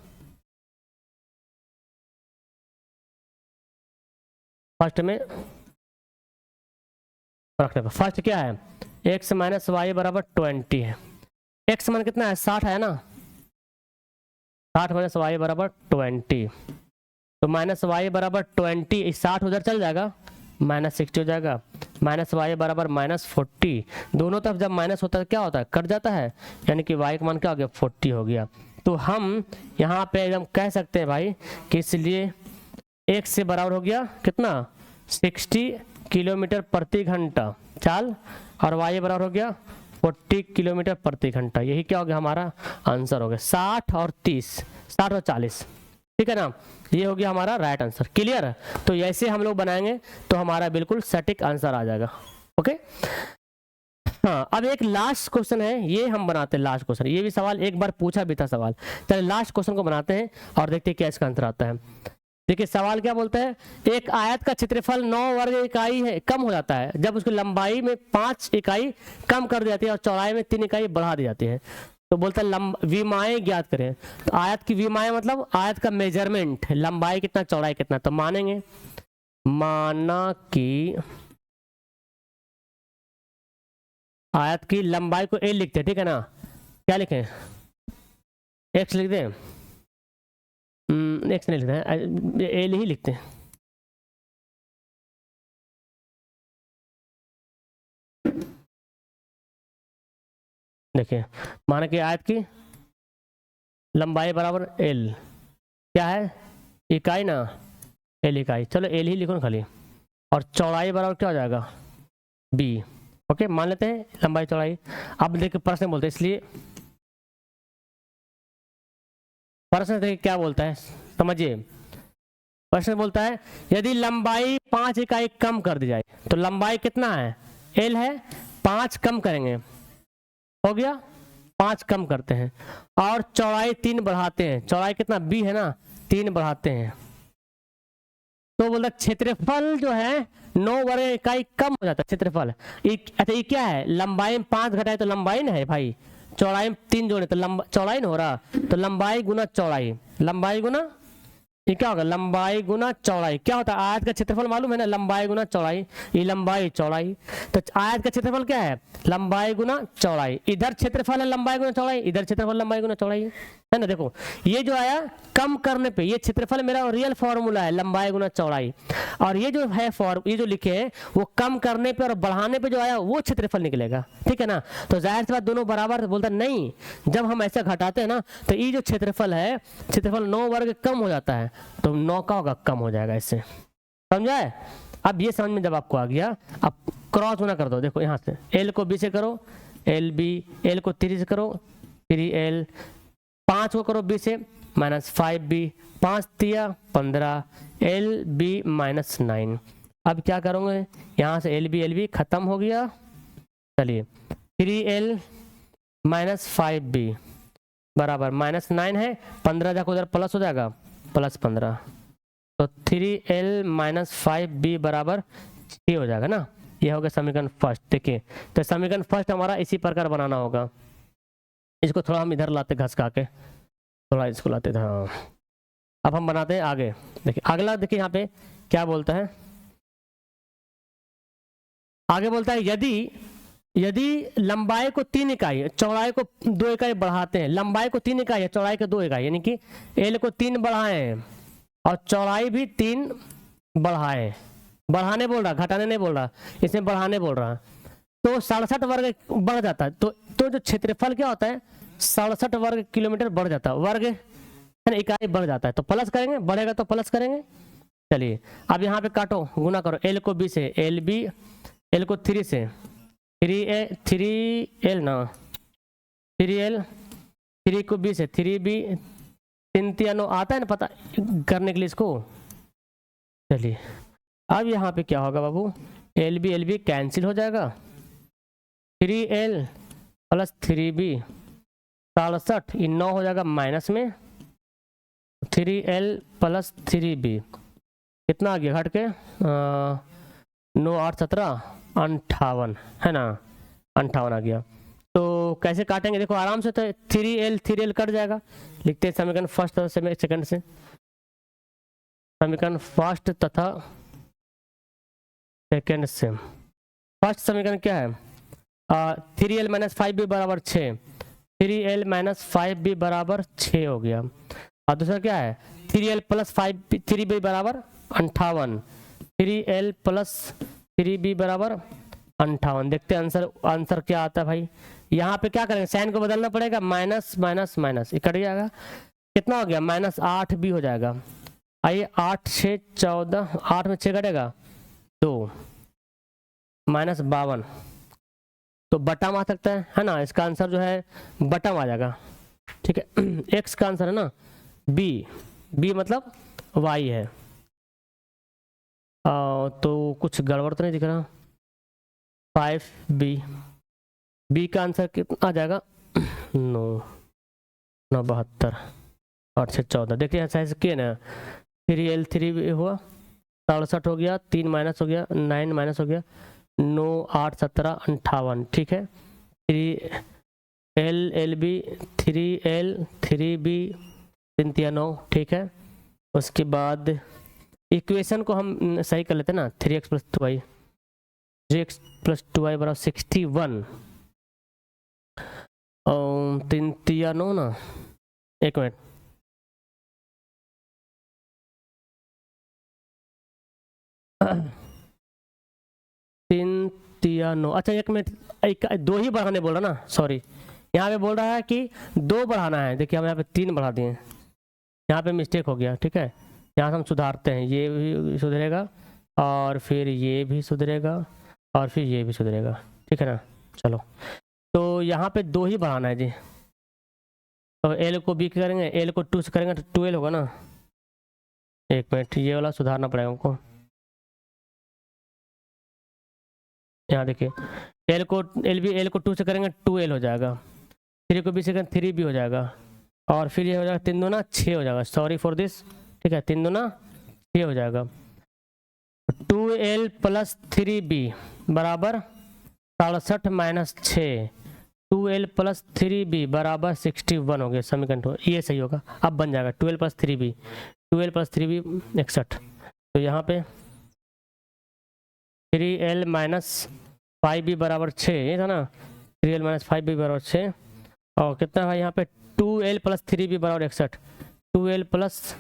फर्स्ट में रखने पर फर्स्ट क्या है? x माइनस वाई बराबर 20 है। x मान कितना है? 60 है ना, 60 माइनस वाई बराबर 20, तो माइनस वाई बराबर 20, 60 उधर चल जाएगा, माइनस 60 हो जाएगा। माइनस वाई बराबर माइनस 40, दोनों तरफ जब माइनस होता है क्या होता है? कट जाता है, यानी कि y का मान क्या हो गया? 40 हो गया। तो हम यहाँ पे एकदम कह सकते हैं भाई कि इसलिए x से बराबर हो गया कितना? 60 किलोमीटर प्रति घंटा चाल, और y बराबर हो गया 40 किलोमीटर प्रति घंटा। यही क्या हो गया? हमारा आंसर हो गया 60 और 30, 60 और 40, ठीक है ना। ये हो गया हमारा राइट आंसर। क्लियर? तो ऐसे हम लोग बनाएंगे तो हमारा बिल्कुल सटीक आंसर आ जाएगा। ओके, हाँ। अब एक लास्ट क्वेश्चन है, ये हम बनाते हैं लास्ट क्वेश्चन। ये भी सवाल एक बार पूछा भी था सवाल। चलिए लास्ट क्वेश्चन को बनाते हैं और देखते हैं क्या इसका आंसर आता है। देखिए सवाल क्या बोलता है, एक आयत का क्षेत्रफल 9 वर्ग इकाई है कम हो जाता है जब उसकी लंबाई में 5 इकाई कम कर दी जाती है और चौड़ाई में 3 इकाई बढ़ा दी जाती है। तो बोलता है विमाएं ज्ञात करें। तो आयत की विमाएं मतलब आयत का मेजरमेंट, लंबाई कितना चौड़ाई कितना। तो मानेंगे, माना कि आयत की लंबाई को ए लिखते हैं, ठीक है ना, क्या लिखें, एक्स लिख दें, एक्स नहीं लिखते हैं, एल ही लिखते हैं। देखिए माना कि आयत की लंबाई बराबर एल, क्या है इकाई ना, एल इकाई, चलो एल ही लिखो ना खाली, और चौड़ाई बराबर क्या हो जाएगा बी। ओके मान लेते हैं लंबाई चौड़ाई। अब देखिए प्रश्न बोलते हैं, इसलिए प्रश्न देखिए क्या बोलता है, समझिए। प्रश्न बोलता है यदि लंबाई 5 इकाई कम कर दी जाए, तो लंबाई कितना है, एल है, 5 कम करेंगे, हो गया, 5 कम करते हैं, और चौड़ाई 3 बढ़ाते हैं, चौड़ाई कितना बी है ना, 3 बढ़ाते हैं, तो बोलता क्षेत्रफल जो है 9 वर्ग इकाई कम हो जाता है क्षेत्रफल। अच्छा ये क्या है, लंबाई में 5 घटाए तो लंबाई ना है भाई, चौड़ाई में 3 जोड़े तो चौड़ाई ना हो रहा, तो लंबाई गुना चौड़ाई, लंबाई गुना, ये क्या होगा, लंबाई गुना चौड़ाई, क्या होता है आयत का क्षेत्रफल मालूम है ना, लंबाई गुना चौड़ाई, ये लंबाई चौड़ाई, तो आयत का क्षेत्रफल क्या है, लंबाई गुना चौड़ाई, इधर क्षेत्रफल है लंबाई गुना चौड़ाई, इधर क्षेत्रफल लंबाई गुना चौड़ाई है ना। देखो ये जो आया कम करने पे, ये क्षेत्रफल मेरा रियल फॉर्मूला है लंबाई गुना चौड़ाई, और ये जो है ये जो लिखे हैं वो कम करने पे और बढ़ाने पे जो आया वो क्षेत्रफल निकलेगा, ठीक है ना। तो जाहिर सी बात दोनों बराबर, बोलता नहीं, जब हम ऐसा घटाते हैं ना तो ये जो क्षेत्रफल है, क्षेत्रफल 9 वर्ग कम हो जाता है, तो 9 का होगा कम हो जाएगा, इससे समझा है। अब ये समझ में जब आपको आ गया, अब क्रॉस गुना कर दो, देखो यहाँ से एल को बी से करो, एल बी, एल को 3 से करो, 3L, 5 को करो बी से, -5B, 5 दिया 15, एल बी -9। अब क्या करोगे, यहाँ से एल बी खत्म हो गया, चलिए 3L -5B बराबर -9 है, 15 जाकर उधर प्लस हो जाएगा, +15, तो 3L -5B बराबर 6 हो जाएगा ना। यह हो गया समीकरण फर्स्ट। देखिए तो समीकरण फर्स्ट हमारा इसी प्रकार बनाना होगा, इसको थोड़ा हम इधर लाते घसका के, थोड़ा इसको लाते थे, हाँ। अब हम बनाते हैं आगे, देखिए अगला, देखिए यहाँ पे क्या बोलता है, आगे बोलता है यदि लंबाई को 3 इकाई चौड़ाई को 2 इकाई बढ़ाते हैं, लंबाई को 3 इकाई है चौड़ाई को 2 इकाई, यानी कि एल को 3 बढ़ाए और चौड़ाई भी 3 बढ़ाए, बढ़ाने बोल रहा, घटाने नहीं बोल रहा, इसमें बढ़ाने बोल रहा, तो 67 वर्ग बढ़ जाता है, तो जो क्षेत्रफल क्या होता है 67 वर्ग किलोमीटर बढ़ जाता है, वर्ग है ना, इकाई बढ़ जाता है, तो प्लस करेंगे, बढ़ेगा तो प्लस करेंगे। चलिए अब यहाँ पे काटो, गुना करो, एल को बी से, एल बी, एल को 3 से, 3L ना, 3L, 3 को बी से, 3B, 3 आता है ना पता करने के लिए इसको। चलिए अब यहाँ पे क्या होगा बाबू, एल बी कैंसिल हो जाएगा, 3L + 3B 67, ये 9 हो जाएगा माइनस में, 3L + 3B कितना आ गया घट के, 9 8 17 58 है ना, 58 आ गया। तो कैसे काटेंगे, देखो आराम से, तो 3L कट जाएगा, लिखते हैं समीकरण फर्स्ट तथा सेकंड से, समीकरण फर्स्ट तथा सेकंड से। फर्स्ट समीकरण क्या है, 3L - 5B बराबर 6, 3L - 5B बराबर 6 हो गया, और दूसरा क्या है 3L + 3B बराबर 58, 3L + 3B बराबर 58। देखते हैं आंसर क्या आता है भाई। यहाँ पे क्या करेंगे, साइन को बदलना पड़ेगा, माइनस माइनस माइनस, ये कट जाएगा, कितना हो गया -8B हो जाएगा। आइए 8 6 14, 8 में 6 कटेगा 2, -52, तो बटम आ सकता है ना, इसका आंसर जो है बटम आ जाएगा, ठीक है। एक्स का आंसर है ना बी मतलब वाई है, तो कुछ गड़बड़ तो नहीं दिख रहा, 5B, बी का आंसर कितना आ जाएगा 9 9 72, 8 6 14, देखिए ऐसा ऐसे किए ना, 3L3 भी हुआ, 67 हो गया, 3 माइनस हो गया, 9 माइनस हो गया, 9 8 17 58, ठीक है। 3LLB 3L3B 3 3 9, ठीक है। उसके बाद इक्वेशन को हम सही कर लेते हैं ना, 3x + 2y 3x + 2y बराबर 61 और 3 3 9 ना, एक मिनट, तीन तिया 9, अच्छा एक मिनट, दो ही बढ़ाने बोल रहा ना, सॉरी, यहाँ पे बोल रहा है कि 2 बढ़ाना है। देखिए हम यहाँ पे 3 बढ़ा दिए, यहाँ पे मिस्टेक हो गया, ठीक है। यहाँ से हम सुधारते हैं, ये भी सुधरेगा और फिर ये भी सुधरेगा और फिर ये भी सुधरेगा, ठीक है ना। चलो, तो यहाँ पे 2 ही बढ़ाना है जी। तो L को B करेंगे, L को 2 से करेंगे तो 2L होगा ना। एक मिनट, ये वाला सुधारना पड़ेगा हमको। यहाँ देखिए, L को L को 2 से करेंगे 2L हो जाएगा, 3 को B से करेंगे 3B हो जाएगा और फिर ये हो जाएगा 3 दूना 6 हो जाएगा, सॉरी फॉर दिस, ठीक है। 3 दूना 6 हो जाएगा। 2L + 3B बराबर 67 माइनस 6, 2L + 3B बराबर 61 हो गया समीकरण, ये सही होगा। अब बन जाएगा 2L + 3B, 2L + 3B 61। तो यहाँ पे 3L - 5B बराबर 6, ये था ना, 3L - 5B बराबर 6 और कितना है यहाँ पे 2L + 3B बराबर 61, 2L +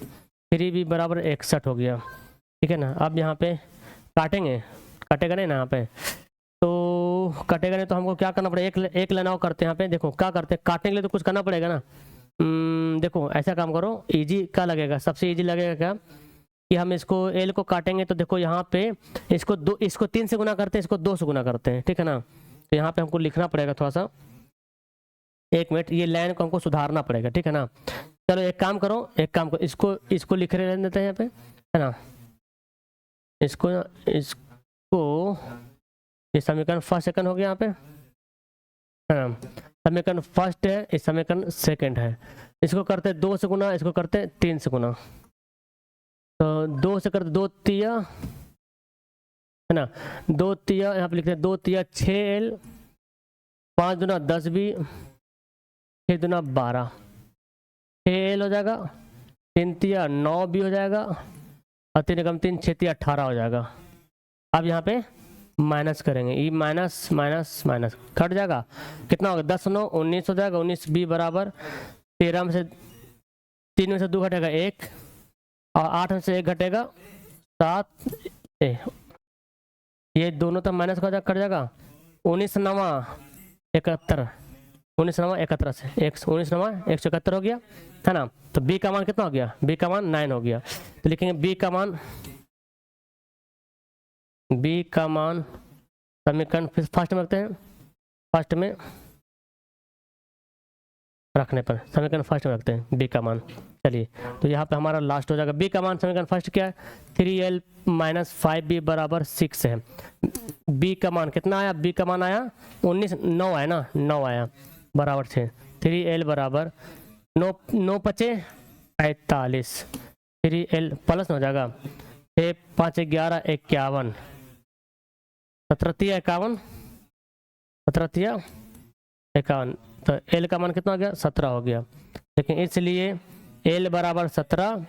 3B बराबर 61 हो गया, ठीक है ना। अब यहाँ पे काटेंगे, कटेगा नहीं ना यहाँ पे, तो कटेगा नहीं तो हमको क्या करना पड़ेगा, एक लाइन और करते हैं यहाँ पे। देखो क्या करते हैं, काटने के लिए तो कुछ करना पड़ेगा ना। देखो ऐसा काम करो, इजी क्या लगेगा, सबसे इजी लगेगा क्या कि हम इसको L को काटेंगे तो देखो यहाँ पे इसको 3 से गुना करते हैं, इसको 2 से गुना करते हैं, ठीक है ना। तो यहाँ पे हमको लिखना पड़ेगा थोड़ा सा, एक मिनट, ये लाइन को हमको सुधारना पड़ेगा, ठीक है ना। चलो एक काम करो, इसको लिख रहे रहने देते हैं यहाँ पे, है ना। इसको ये समीकरण फर्स्ट सेकंड हो गया यहाँ पे, है ना। समीकरण फर्स्ट है, इस समीकरण सेकंड है। इसको करते 2 से गुना, इसको करते 3 से गुना, तो 2 से करते 2 तिया, है ना, 2 तिया यहाँ पे लिखते हैं 2 तिया 6L, 5 दूना 10B, 6 दूना 12, 6L हो जाएगा, 3 तिया 9B हो जाएगा और 3 कम 3 6 तिया 18 हो जाएगा। अब यहाँ पे माइनस करेंगे, ये माइनस माइनस माइनस कट जाएगा, कितना होगा 10 9 19 हो जाएगा। 19B बराबर 13 में से 3 में से 2 घटेगा 1 और 8 में से 1 घटेगा 7, ये दोनों तो माइनस कट जाएगा। 19 9 71, 19 9 71 से 19 9 171 हो गया, है ना। तो B का मान कितना हो गया, B का मान 9 हो गया। तो लिखेंगे B का मान समीकरण फर्स्ट में रखते हैं, फर्स्ट में रखने पर समीकरण फर्स्ट में रखते हैं B का मान। चलिए, तो यहाँ पे हमारा लास्ट हो जाएगा B का मान, समीकरण फर्स्ट क्या है 3L - 5B बराबर 6 है। B का मान कितना आया, B का मान आया 19 9 आया ना, 9 आया बराबर 6, 3L बराबर 9 9 5 45, 3L प्लस हो जाएगा 6 5 11 51, 17 तिया 51, 17 तिया 51, तो L का मान कितना हो गया 17 हो गया। लेकिन इसलिए L बराबर 17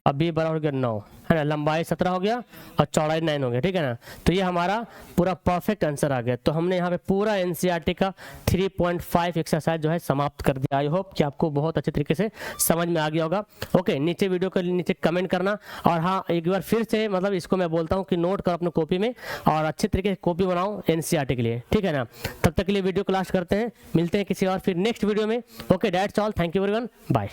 और B बराबर हो गया 9, है ना। लंबाई 17 हो गया और चौड़ाई 9 हो गया, ठीक है ना। तो ये हमारा पूरा परफेक्ट आंसर आ गया। तो हमने यहाँ पे पूरा NCERT का 3.5 एक्सरसाइज जो है समाप्त कर दिया। आई होप कि आपको बहुत अच्छे तरीके से समझ में आ गया होगा। ओके, नीचे वीडियो के नीचे कमेंट करना, और हाँ एक बार फिर से मतलब इसको मैं बोलता हूँ कि नोट करो अपने कॉपी में और अच्छे तरीके से कॉपी बनाओ NCERT के लिए, ठीक है ना। तब तक के लिए वीडियो को लास्ट करते हैं, मिलते हैं किसी और फिर नेक्स्ट वीडियो में। Okay, that's all, thank you everyone, bye.